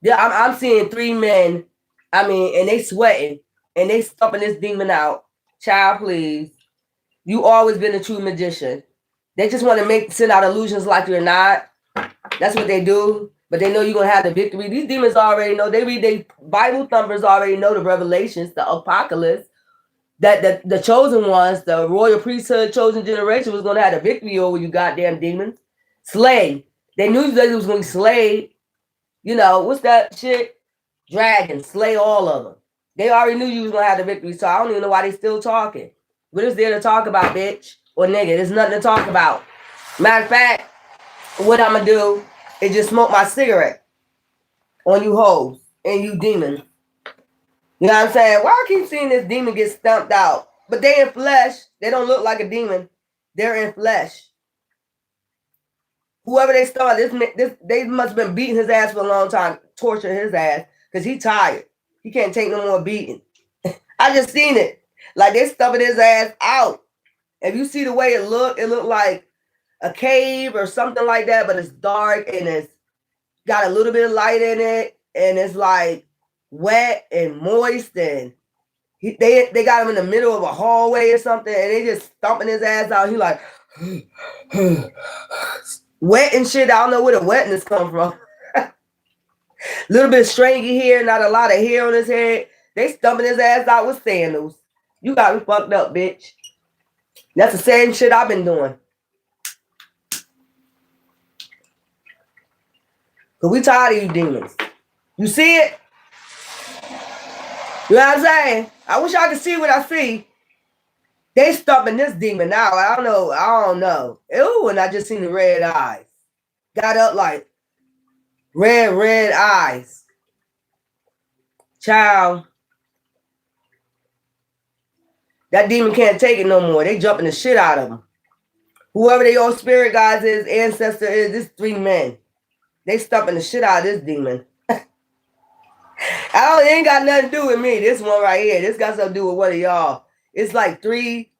Yeah, I'm seeing 3 men. And they sweating and they stumping this demon out. Child, please. You always been a true magician. They just want to send out illusions like you're not. That's what they do. But they know you're gonna have the victory. These demons already know. They read their Bible thumpers already know the revelations, the apocalypse. That the chosen ones, the royal priesthood, chosen generation was going to have a victory over you goddamn demons. Slay. They knew that it was going to be slayed. What's that shit? Dragon. Slay all of them. They already knew you was going to have the victory, so I don't even know why they still talking. What is there to talk about, bitch? Or nigga? There's nothing to talk about. Matter of fact, what I'm going to do is just smoke my cigarette on you hoes and you demons. You know what I'm saying? Why I keep seeing this demon get stumped out? But they in flesh. They don't look like a demon. They're in flesh. Whoever they started, they must have been beating his ass for a long time, torturing his ass, because he tired. He can't take no more beating. I just seen it. Like they stuffing his ass out. If you see the way it looked like a cave or something like that, but it's dark and it's got a little bit of light in it, and it's like wet and moist, and they got him in the middle of a hallway or something, and they just stomping his ass out. He like wet and shit. I don't know where the wetness come from. Little bit stringy hair, not a lot of hair on his head. They stumping his ass out with sandals. You got me fucked up, bitch. That's the same shit I've been doing. Cause we tired of you demons. You see it? You know what I'm saying? I wish I could see what I see. They stumping this demon out. I don't know. Ew, and I just seen the red eyes. Got up like red eyes. Child. That demon can't take it no more. They jumping the shit out of him. Whoever they old spirit guys is, ancestor is, this 3 men. They stumping the shit out of this demon. It ain't got nothing to do with me. This one right here. This got something to do with one of y'all. It's like 3.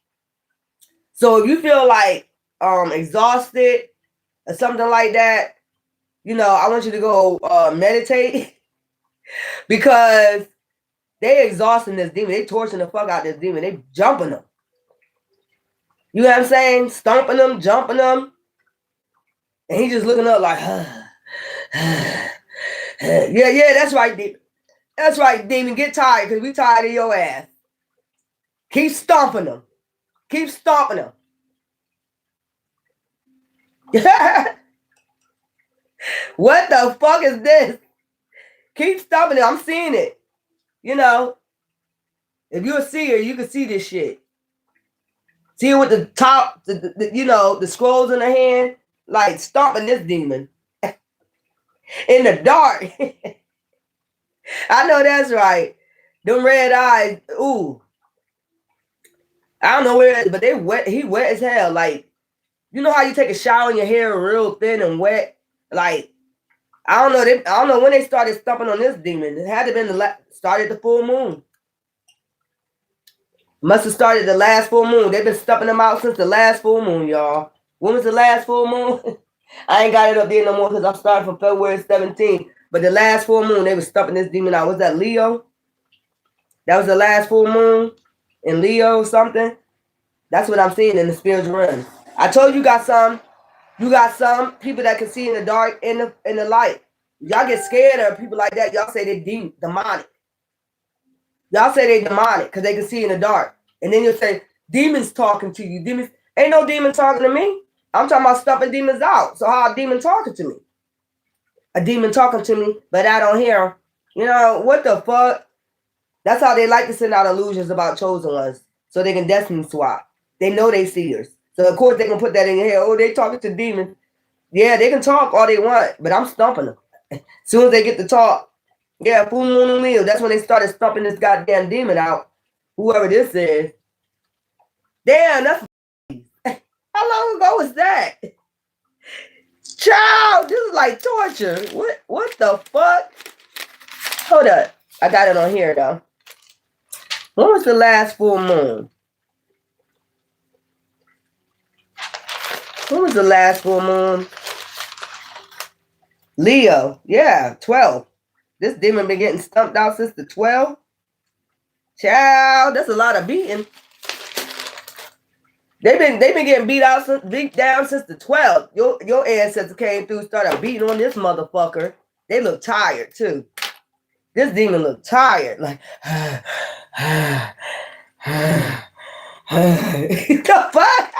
So if you feel like exhausted or something like that, I want you to go meditate because they exhausting this demon. They torturing the fuck out of this demon. They jumping them. You know what I'm saying? Stomping them, jumping them. And he just looking up like, yeah, that's right, demon. That's right, demon. Get tired because we tired of your ass. Keep stomping them. Keep stomping them. What the fuck is this? Keep stomping it. I'm seeing it. If you're a seer, you can see this shit. See it with the top, the scrolls in the hand, like stomping this demon in the dark. I know that's right. Them red eyes. Ooh. I don't know where, but they wet. He wet as hell. Like, you know how you take a shower and your hair real thin and wet? Like, I don't know when they started stomping on this demon. It had to have been started the full moon. Must have started the last full moon. They've been stumping them out since the last full moon, y'all. When was the last full moon? I ain't got it up there no more because I'm starting from February 17th. But the last full moon, they were stumping this demon out. Was that Leo? That was the last full moon in Leo or something. That's what I'm seeing in the spiritual realm. I told you got some people that can see in the dark and in the light. Y'all get scared of people like that. Y'all say they're demonic. Y'all say they demonic because they can see in the dark. And then you'll say, demons talking to you. Demons. Ain't no demon talking to me. I'm talking about stuffing demons out. So how a demon talking to me? A demon talking to me, but I don't hear him. What the fuck? That's how they like to send out illusions about chosen ones. So they can destiny swap. They know they seers. So of course they can put that in your head. Oh, they talking to demons. Yeah, they can talk all they want, but I'm stumping them. As soon as they get to talk, yeah, full moon and Leo. That's when they started stumping this goddamn demon out. Whoever this is. Damn, that's how long ago was that? Child, this is like torture. What the fuck? Hold up. I got it on here though. When was the last full moon? When was the last full moon? Leo. Yeah, 12. This demon been getting stumped out since the 12th. Child, that's a lot of beating. They've been getting beat down since the 12th. Your ancestors came through, started beating on this motherfucker. They look tired too. This demon look tired, like the fuck?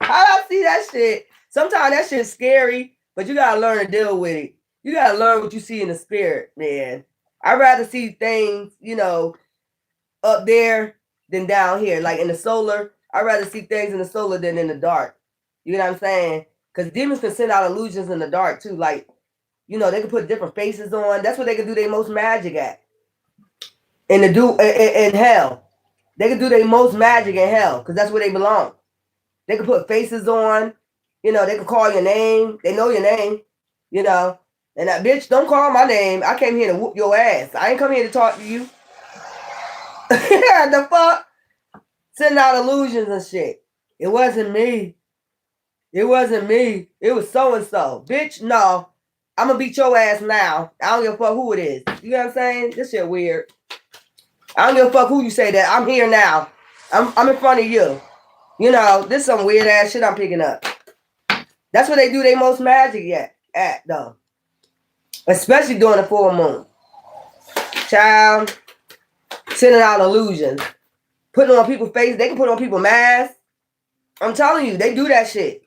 How do I see that shit? Sometimes that shit's scary, but you gotta learn to deal with it. You gotta learn what you see in the spirit, man. I'd rather see things, up there than down here. Like in the solar, I'd rather see things in the solar than in the dark. You know what I'm saying? Because demons can send out illusions in the dark too. Like, they can put different faces on. That's what they can do their most magic at. In hell. They can do their most magic in hell because that's where they belong. They can put faces on. You know, they can call your name. They know your name. You know. And that bitch, don't call my name. I came here to whoop your ass. I ain't come here to talk to you. The fuck? Sending out illusions and shit. It wasn't me. It wasn't me. It was so-and-so. Bitch, no. I'm gonna beat your ass now. I don't give a fuck who it is. You know what I'm saying? This shit weird. I don't give a fuck who you say that. I'm here now. I'm in front of you. You know, this is some weird ass shit I'm picking up. That's what they do their most magic at though. Especially during the full moon. Child, sending out illusions. Putting on people's faces. They can put on people's masks. I'm telling you, they do that shit.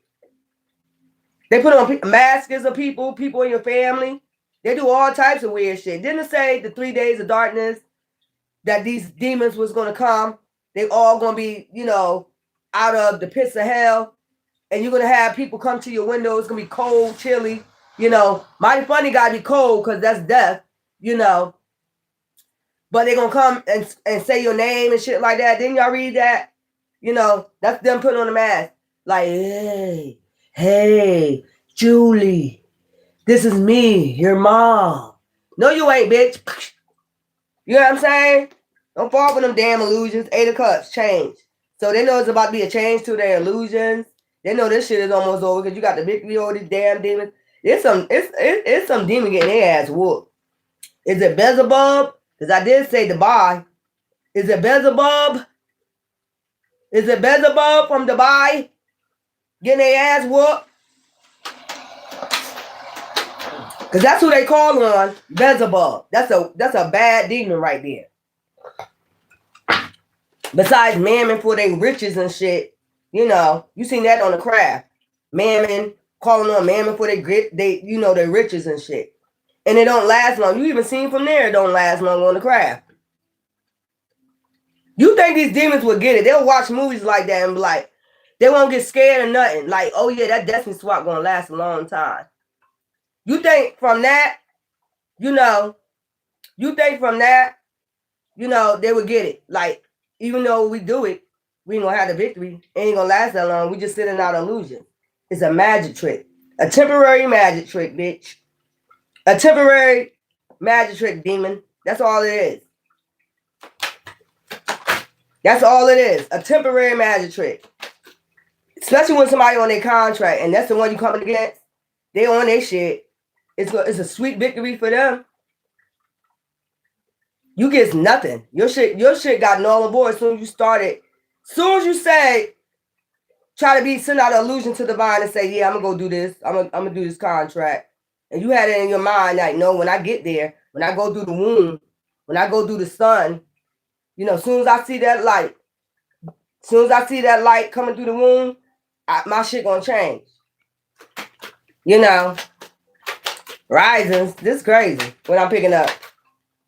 They put on masks of people in your family. They do all types of weird shit. Didn't it say the 3 days of darkness that these demons was going to come? They all going to be, you know, out of the pits of hell. And you're going to have people come to your window. It's going to be cold, chilly. You know, mighty funny got to be cold because that's death, you know. But they're going to come and say your name and shit like that. Didn't y'all read that? You know, that's them putting on the mask. Like, hey, Julie, this is me, your mom. No, you ain't, bitch. You know what I'm saying? Don't fall for them damn illusions. 8 of Cups, change. So they know it's about to be a change to their illusions. They know this shit is almost over because you got the victory over these damn demons. It's some demon getting their ass whooped. Is it Beelzebub? Because I did say Dubai. Is it Beelzebub? Is it Beelzebub from Dubai? Getting their ass whooped? Because that's who they call on, Beelzebub. That's a bad demon right there. Besides mammon for their riches and shit, you know, you seen that on the craft. Mammon, calling on mammon for their their riches and shit. And it don't last long. You even seen from there, it don't last long on the craft. You think these demons will get it? They'll watch movies like that and be like, they won't get scared or nothing. Like, oh yeah, that destiny swap gonna last a long time. You think from that, they would get it. Like, even though we do it, we ain't gonna have the victory. It ain't gonna last that long. We just sitting out illusion. It's a magic trick. A temporary magic trick, bitch. A temporary magic trick, demon. That's all it is. That's all it is. A temporary magic trick. Especially when somebody on their contract and that's the one you coming against. They on their shit. It's a sweet victory for them. You get nothing. Your shit got null and void as soon as you started. As soon as you say, try to send out an illusion to the divine and say, yeah, I'm gonna go do this. I'm gonna do this contract. And you had it in your mind, like, no, when I get there, when I go through the womb, when I go through the sun, you know, as soon as I see that light coming through the womb, my shit gonna change. You know, risings, this crazy what I'm picking up.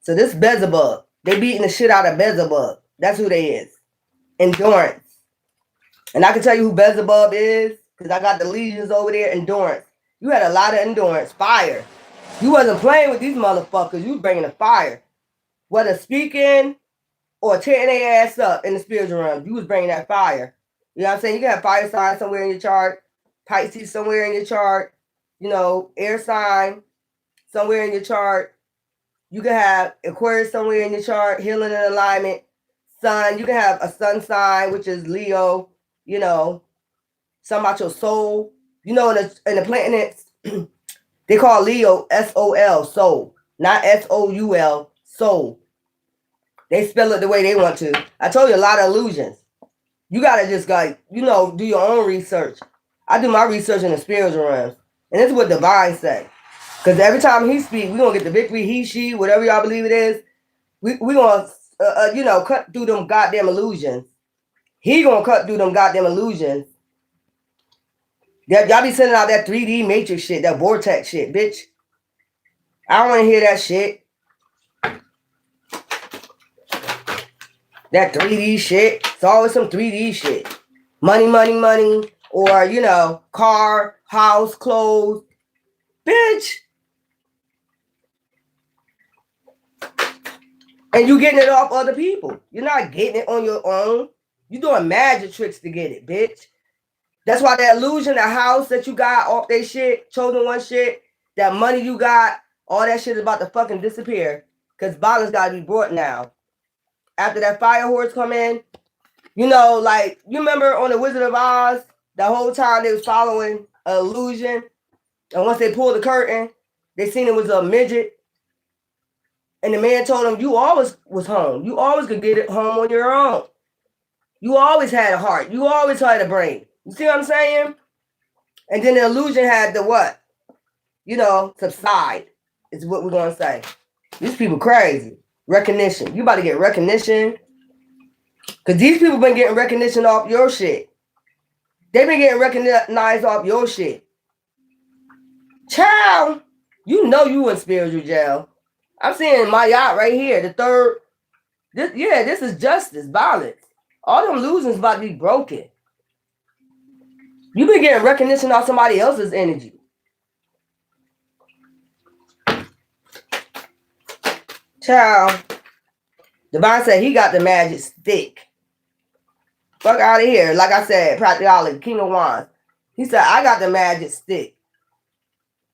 So this Beelzebub, they beating the shit out of Beelzebub. That's who they is. Endurance. And I can tell you who Beelzebub is because I got the legions over there. Endurance. You had a lot of endurance. Fire. You wasn't playing with these motherfuckers. You was bringing the fire. Whether speaking or tearing their ass up in the spiritual realm, you was bringing that fire. You know what I'm saying? You can have fire sign somewhere in your chart, Pisces somewhere in your chart, you know, air sign somewhere in your chart. You can have Aquarius somewhere in your chart, healing and alignment. Sun, you can have a sun sign, which is Leo, you know, something about your soul. You know, in the planets, they call Leo S-O-L, soul, not S-O-U-L, soul. They spell it the way they want to. I told you a lot of illusions. You got to just, do your own research. I do my research in the spiritual realms. And this is what divine say. Because every time he speaks, we're going to get the victory, he, she, whatever y'all believe it is. We're going to, cut through them goddamn illusions. He going to cut through them goddamn illusions. Y'all be sending out that 3D matrix shit, that vortex shit, bitch. I don't want to hear that shit. That 3D shit. It's always some 3D shit. Money, money, money. Or, car, house, clothes. Bitch. And you getting it off other people. You're not getting it on your own. You're doing magic tricks to get it, bitch. That's why that illusion, the house that you got off that shit, chosen one shit, that money you got, all that shit is about to fucking disappear. Because balance got to be brought now. After that fire horse come in, you know, like, you remember on the Wizard of Oz, the whole time they was following an illusion, and once they pulled the curtain, they seen it was a midget, and the man told them, you always was home. You always could get it home on your own. You always had a heart. You always had a brain. You see what I'm saying? And then the illusion had to what? You know, subside, is what we're going to say. These people crazy. Recognition. You about to get recognition. Because these people been getting recognition off your shit. They been getting recognized off your shit. Child, you know you in spiritual jail. I'm seeing my yacht right here. The third. This is justice, balance. All them illusions about to be broken. You been getting recognition off somebody else's energy. Child, Divine said he got the magic stick. Fuck out of here. Like I said, practicality, King of Wands. He said, I got the magic stick.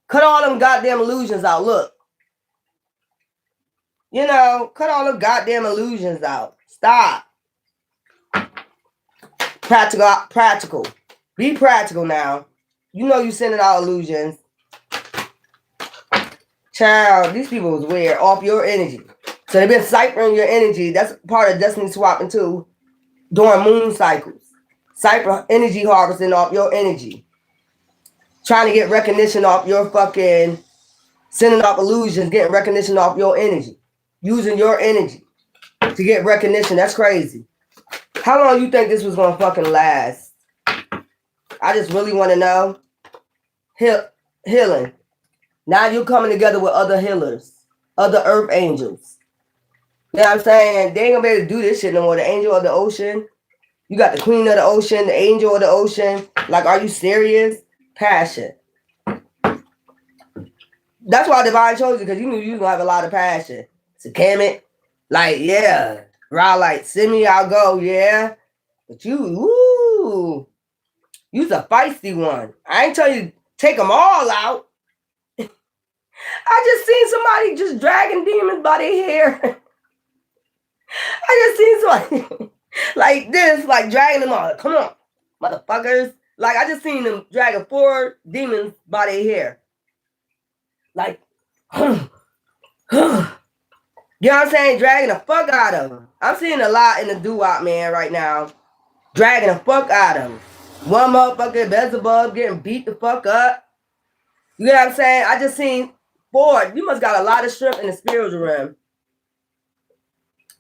Cut all them goddamn illusions out. Look. You know, cut all them goddamn illusions out. Stop. Practical. Be practical now. You know you sending out illusions. Child, these people was weird. Off your energy. So they've been ciphering your energy. That's part of destiny swapping too. During moon cycles. Cipher energy harvesting off your energy. Trying to get recognition off your fucking... Sending off illusions, getting recognition off your energy. Using your energy to get recognition. That's crazy. How long you think this was going to fucking last? I just really want to know. Healing. Now you're coming together with other healers. Other earth angels. You know what I'm saying? They ain't going to be able to do this shit no more. The angel of the ocean. You got the queen of the ocean. The angel of the ocean. Like, are you serious? Passion. That's why Divine chose you. Because you knew you was going to have a lot of passion. So, damn it. Like, yeah. Raw, like, send me, I'll go. Yeah. But you, woo. You's a feisty one. I ain't tell you take them all out. I just seen somebody just dragging demons by their hair. I just seen somebody like this, like dragging them all. Come on, motherfuckers. Like, I just seen them dragging 4 demons by their hair. Like, you know what I'm saying? Dragging the fuck out of them. I'm seeing a lot in the doo-wop, man, right now. Dragging the fuck out of them. One motherfucker, Beelzebub, getting beat the fuck up. You know what I'm saying? I just seen 4. You must got a lot of strength in the spiritual realm.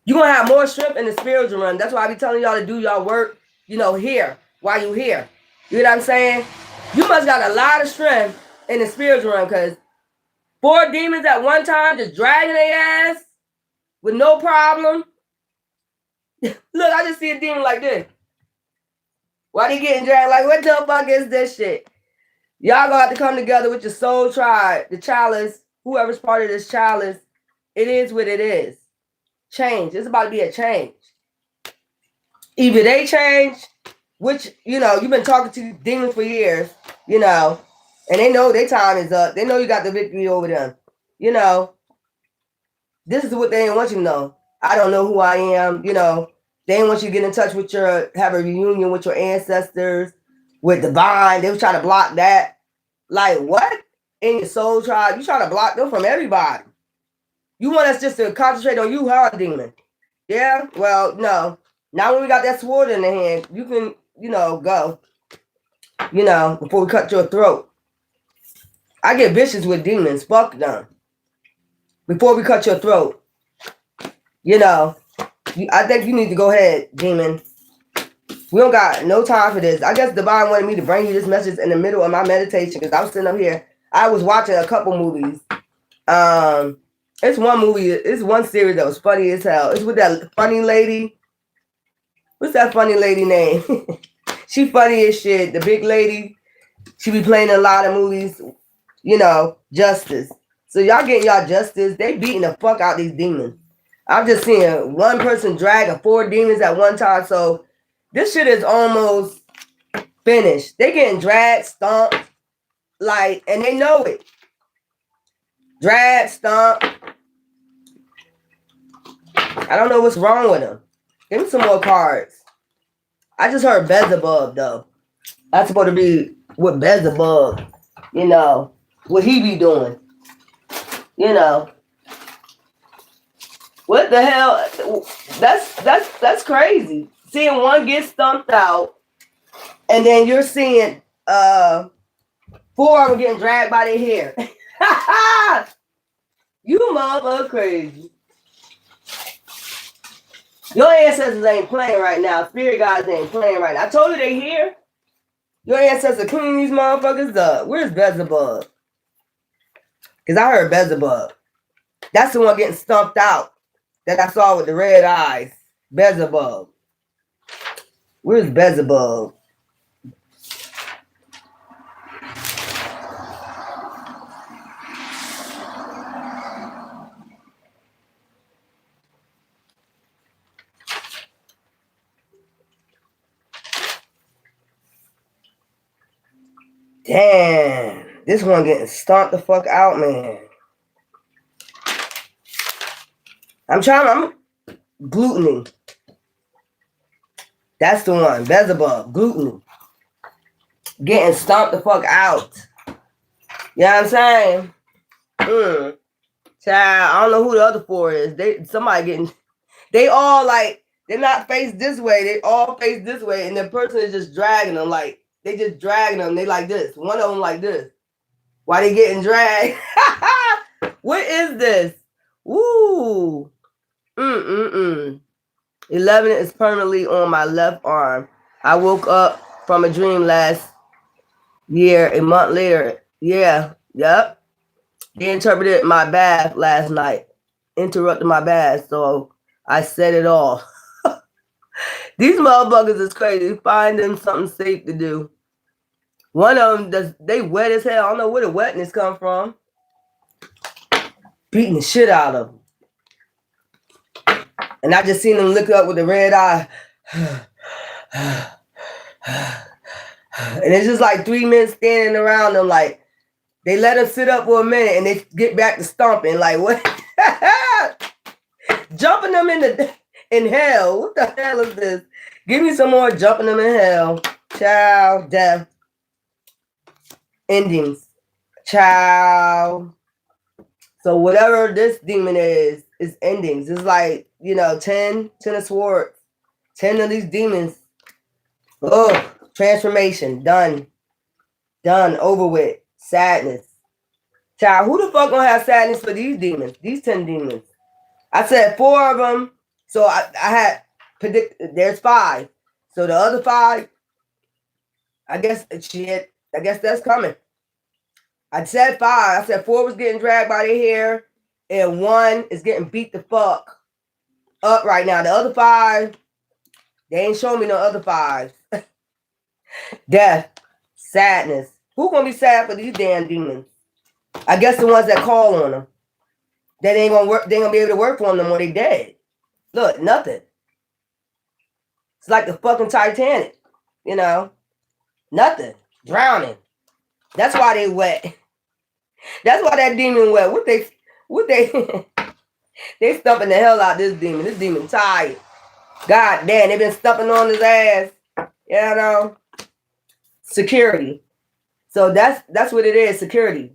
You're going to have more strength in the spiritual realm. That's why I be telling y'all to do y'all work, you know, here, while you here. You know what I'm saying? You must got a lot of strength in the spiritual realm, because 4 demons at one time just dragging their ass with no problem. Look, I just see a demon like this. Why they getting dragged? Like, what the fuck is this shit? Y'all gonna have to come together with your soul tribe, the chalice, whoever's part of this chalice. It is what it is. Change. It's about to be a change. Either they change, which, you know, you've been talking to demons for years, you know, and they know their time is up. They know you got the victory over them. You know, this is what they didn't want you to know. I don't know who I am, you know. They didn't want you to get in touch with have a reunion with your ancestors, with divine. They was trying to block that. Like, what? In your soul tribe, you trying to block them from everybody. You want us just to concentrate on you, huh, demon? Yeah? Well, no. Now when we got that sword in the hand, you can, you know, go. You know, before we cut your throat. I get vicious with demons. Fuck them. Before we cut your throat. You know. I think you need to go ahead, demon. We don't got no time for this. I guess Divine wanted me to bring you this message in the middle of my meditation, because I was sitting up here. I was watching a couple movies. It's one movie. It's one series that was funny as hell. It's with that funny lady. What's that funny lady name? She funny as shit. The big lady. She be playing in a lot of movies. You know, justice. So y'all getting y'all justice. They beating the fuck out these demons. I'm just seeing one person dragging 4 demons at one time. So this shit is almost finished. They getting dragged, stomped, like, and they know it. Drag, stomp. I don't know what's wrong with them. Give me some more cards. I just heard Beelzebub, though. That's supposed to be what Beelzebub, you know, what he be doing. You know. What the hell? That's crazy. Seeing one get stumped out, and then you're seeing 4 of them getting dragged by their hair. You motherfucker crazy. Your ancestors ain't playing right now. Spirit guides ain't playing right now. I told you they here. Your ancestors clean these motherfuckers up. Where's Beelzebub? Because I heard Beelzebub. That's the one getting stumped out that I saw with the red eyes. Beelzebub. Where's Beelzebub? Damn. This one getting stomped the fuck out, man. I'm gluttony. That's the one. Beelzebub. Gluttony. Getting stomped the fuck out. You know what I'm saying? Child, I don't know who the other 4 is. They all like, they're not faced this way. They all face this way. And the person is just dragging them. Like, they just dragging them. They like this. One of them like this. Why they getting dragged? What is this? Woo. 11 is permanently on my left arm. I woke up from a dream last year, a month later. Yeah. Yep. They interpreted my bath last night. Interrupted my bath, so I set it off. These motherfuckers is crazy. Find them something safe to do. One of them, they wet as hell. I don't know where the wetness come from. Beating the shit out of them. And I just seen them look up with the red eye. And it's just like 3 men standing around them like, they let them sit up for a minute and they get back to stomping. Like, what? Jumping them in hell. What the hell is this? Give me some more jumping them in hell. Child, death. Endings. Child. So whatever this demon is endings. It's like, 10 of swords. 10 of these demons. Oh, transformation. Done. Over with. Sadness. Child, who the fuck gonna have sadness for these demons? These 10 demons. I said 4 of them. So I had predicted there's 5. So the other 5, I guess that's coming. I said 5. I said 4 was getting dragged by their hair, and 1 is getting beat the fuck up right now. The other 5, they ain't showing me no other 5s. Death, sadness. Who gonna be sad for these damn demons? I guess the ones that call on them. They ain't gonna work. They ain't gonna be able to work for them when they dead. Look, nothing. It's like the fucking Titanic, nothing. Drowning. That's why they wet. That's why that demon wet. What they they stumping the hell out this demon. This demon tired. God damn, they been stumping on his ass. Security. So that's what it is. Security.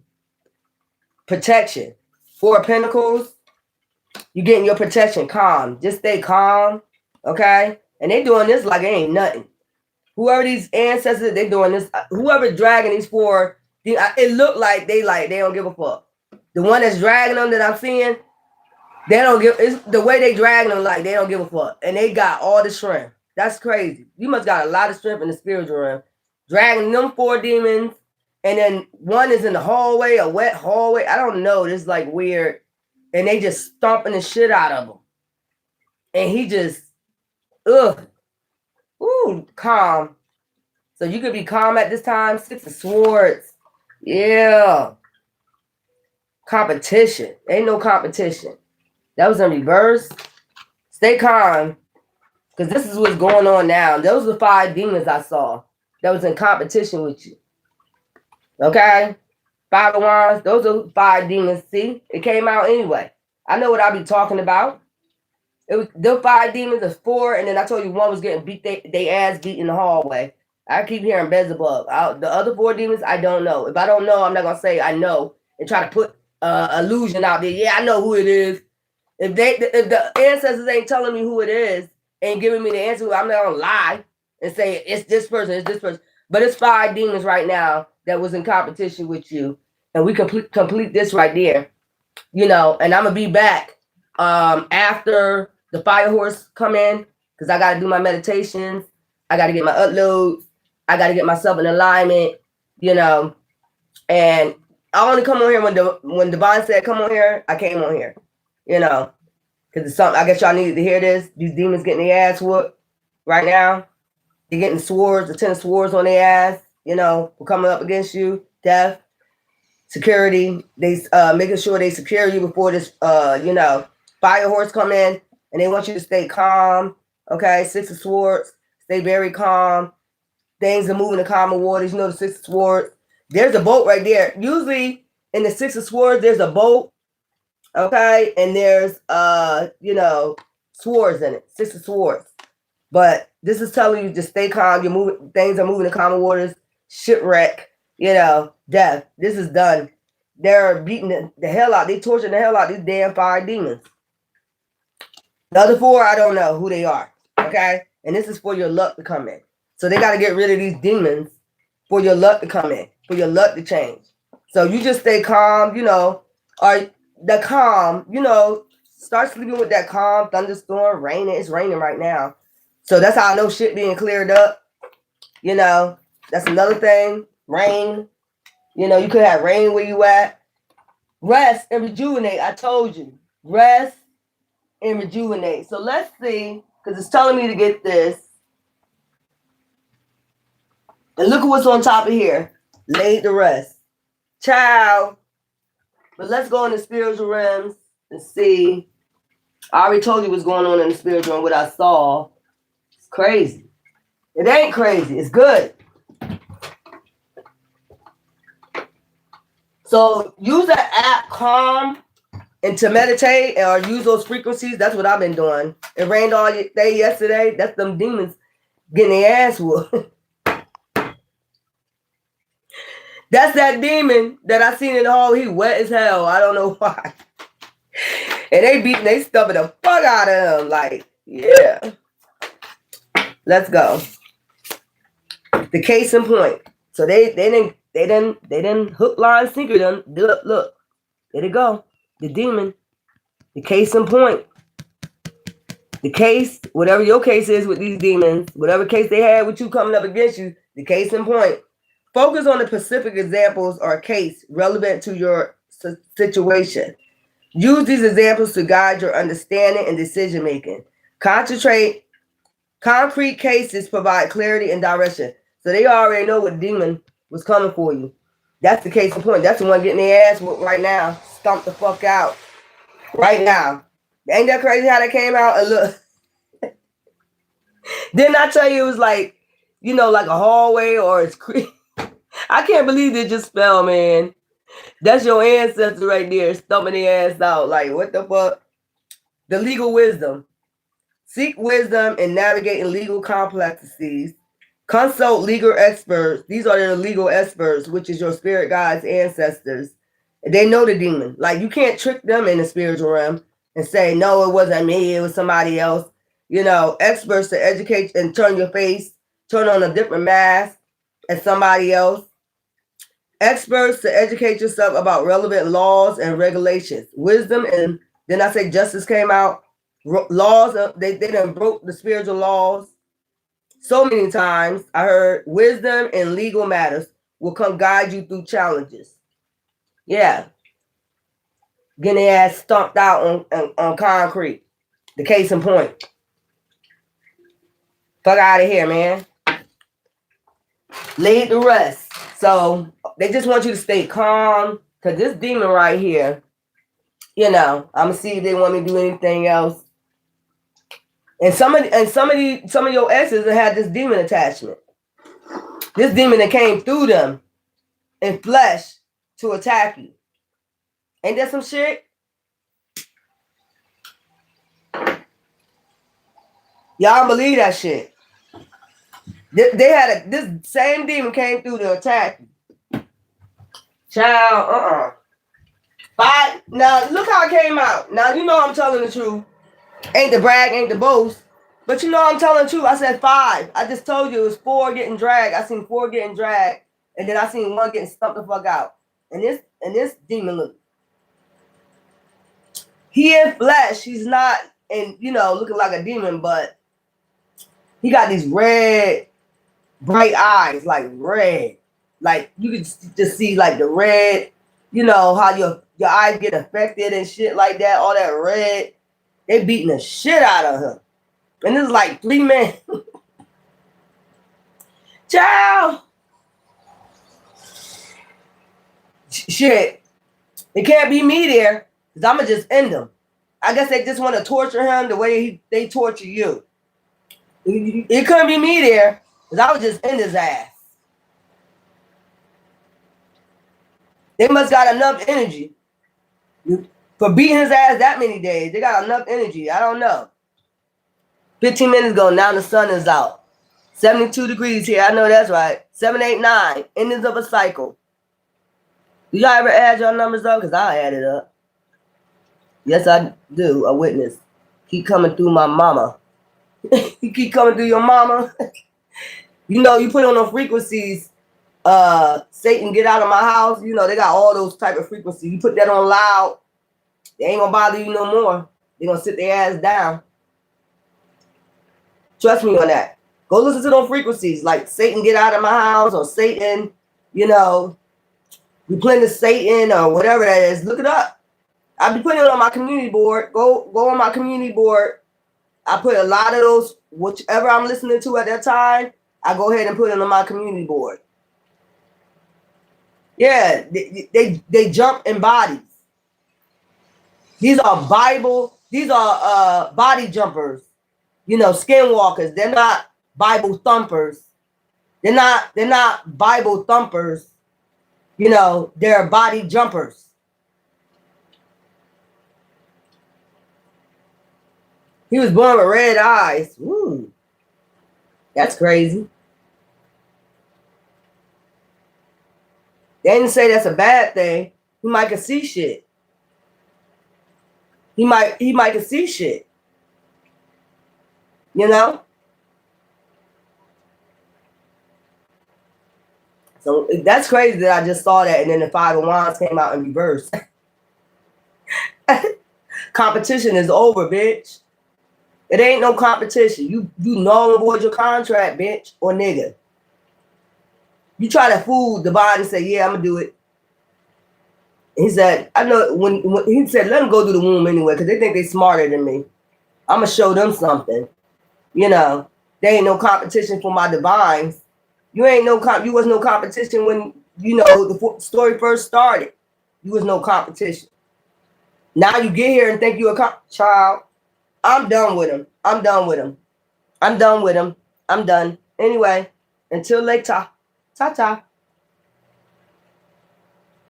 Protection. 4 of Pentacles. You getting your protection. Calm. Just stay calm. Okay? And they doing this like it ain't nothing. Whoever these ancestors, they doing this. Whoever dragging these 4, it look like they don't give a fuck. The one that's dragging them that I'm seeing, they don't give. It's the way they dragging them like they don't give a fuck, and they got all the strength. That's crazy. You must got a lot of strength in the spiritual realm, dragging them 4 demons, and then 1 is in the hallway, a wet hallway. I don't know. This like weird, and they just stomping the shit out of him, and he just, calm. So you could be calm at this time. 6 of Swords. Yeah. Competition. Ain't no competition. That was in reverse. Stay calm. Because this is what's going on now. Those are 5 demons I saw. that was in competition with you. Okay? 5 of Wands, those are 5 demons. See, it came out anyway. I know what I be talking about. It was the 5 demons is 4, and then I told you one was getting beat, they ass beat in the hallway. I keep hearing Beelzebub. The other 4 demons, I don't know. If I don't know, I'm not gonna say I know and try to put illusion out there. Yeah, I know who it is. If the ancestors ain't telling me who it is, ain't giving me the answer, I'm not gonna lie and say it's this person, it's this person. But it's 5 demons right now that was in competition with you, and we complete this right there, you know. And I'm gonna be back after the fire horse come in, because I gotta do my meditations, I gotta get my uploads, I gotta get myself in alignment, you know. And I only come on here when Devon said come on here, I came on here, you know, because it's something. I guess y'all needed to hear this. These demons getting their ass whooped right now. They're getting swords, the 10 swords on their ass, you know, for coming up against you. Death, security, they making sure they secure you before this, you know, fire horse come in, and they want you to stay calm. Okay, 6 of Swords, stay very calm. Things are moving in calmer waters. You know, the 6 of Swords. There's a boat right there. Usually in the 6 of Swords, there's a boat. Okay, and there's you know, swords in it. 6 of Swords. But this is telling you to stay calm. You're moving. Things are moving in calmer waters. Shipwreck. You know, death. This is done. They're beating the hell out. They torturing the hell out these damn 5 demons. The other 4, I don't know who they are. Okay, and this is for your luck to come in. So they got to get rid of these demons for your luck to come in, for your luck to change. So you just stay calm, you know, or the calm, you know, start sleeping with that calm, thunderstorm, raining. It's raining right now. So that's how I know shit being cleared up. You know, that's another thing. Rain. You know, you could have rain where you at. Rest and rejuvenate. I told you. Rest and rejuvenate. So let's see, because it's telling me to get this. And look at what's on top of here. Laid to rest. Ciao. But let's go in the spiritual realms and see. I already told you what's going on in the spiritual realm, what I saw. It's crazy. It ain't crazy. It's good. So use that app Calm and to meditate or use those frequencies. That's what I've been doing. It rained all day yesterday. That's them demons getting their ass whooped. That's that demon that I seen in the hall. He wet as hell. I don't know why. And they stuffing the fuck out of him. Like, yeah. Let's go. The case in point. So they didn't hook, line, sinker them. Look. There they go. The demon. The case in point. The case, whatever your case is with these demons, whatever case they had with you coming up against you, the case in point. Focus on the specific examples or case relevant to your situation. Use these examples to guide your understanding and decision making. Concentrate. Concrete cases provide clarity and direction. So they already know what demon was coming for you. That's the case in point. That's the one getting their ass whooped right now. Stomp the fuck out. Right now. Ain't that crazy how that came out? And look. Didn't I tell you it was like, you know, like a hallway or it's creepy? I can't believe they just fell, man. That's your ancestor right there, stumping their ass out. Like, what the fuck? The legal wisdom. Seek wisdom in navigating legal complexities. Consult legal experts. These are the legal experts, which is your spirit guides, ancestors. They know the demon. Like, you can't trick them in the spiritual realm and say, no, it wasn't me, it was somebody else. You know, experts to educate and turn your face, turn on a different mask as somebody else. Experts to educate yourself about relevant laws and regulations. Wisdom, and then I say justice came out. Laws, they done broke the spiritual laws so many times. I heard wisdom and legal matters will come guide you through challenges. Yeah. Getting their ass stomped out on concrete. The case in point. Fuck out of here, man. Laid to rest. So they just want you to stay calm. Because this demon right here, you know, I'm going to see if they want me to do anything else. And some of your exes have had this demon attachment. This demon that came through them in flesh to attack you. Ain't that some shit? Y'all don't believe that shit. They had this same demon came through to attack you. Child, Five. Now look how it came out. Now you know I'm telling the truth. Ain't the brag, ain't the boast. But you know I'm telling the truth. I said 5. I just told you it was 4 getting dragged. I seen 4 getting dragged, and then I seen 1 getting stumped the fuck out. And this demon look. He in flesh. He's not in, looking like a demon, but he got these red, bright eyes, like red. Like you could just see like the red, how your eyes get affected and shit like that, all that red. They beating the shit out of him. And this is like 3 men. Child. Shit. It can't be me there, because I'm going to just end them. I guess they just want to torture him the way they torture you. It couldn't be me there, because I would just end his ass. They must got enough energy for beating his ass that many days. They got enough energy. I don't know. 15 minutes ago, now the sun is out. 72 degrees here. I know that's right. 7, 8, 9. Endings of a cycle. Do y'all ever add your numbers up? Because I'll add it up. Yes, I do. A witness. Keep coming through my mama. You keep coming through your mama. You put on those frequencies. Satan, get out of my house. They got all those type of frequencies. You put that on loud, they ain't gonna bother you no more. They gonna sit their ass down. Trust me on that. Go listen to those frequencies, like Satan, get out of my house, or Satan, replenish Satan, or whatever that is. Look it up. I'll be putting it on my community board. Go on my community board. I put a lot of those, whichever I'm listening to at that time, I go ahead and put it on my community board. Yeah, they jump in bodies. These are body jumpers, skinwalkers. They're not Bible thumpers. They're not Bible thumpers. They're body jumpers. He was born with red eyes. Ooh, that's crazy. They didn't say that's a bad thing. He might can see shit. He might can see shit. So that's crazy that I just saw that, and then the 5 of Wands came out in reverse. Competition is over, bitch. It ain't no competition. You null and void your contract, bitch, or nigga. You try to fool the body and say, yeah, I'm gonna do it. And he said, I know when he said, let them go through the womb anyway, because they think they smarter than me. I'm gonna show them something. There ain't no competition for my divines. You was no competition when the story first started. You was no competition. Now you get here and think you a child. I'm done with him. I'm done with him. I'm done with him. I'm done. Anyway, until later. Ta-ta.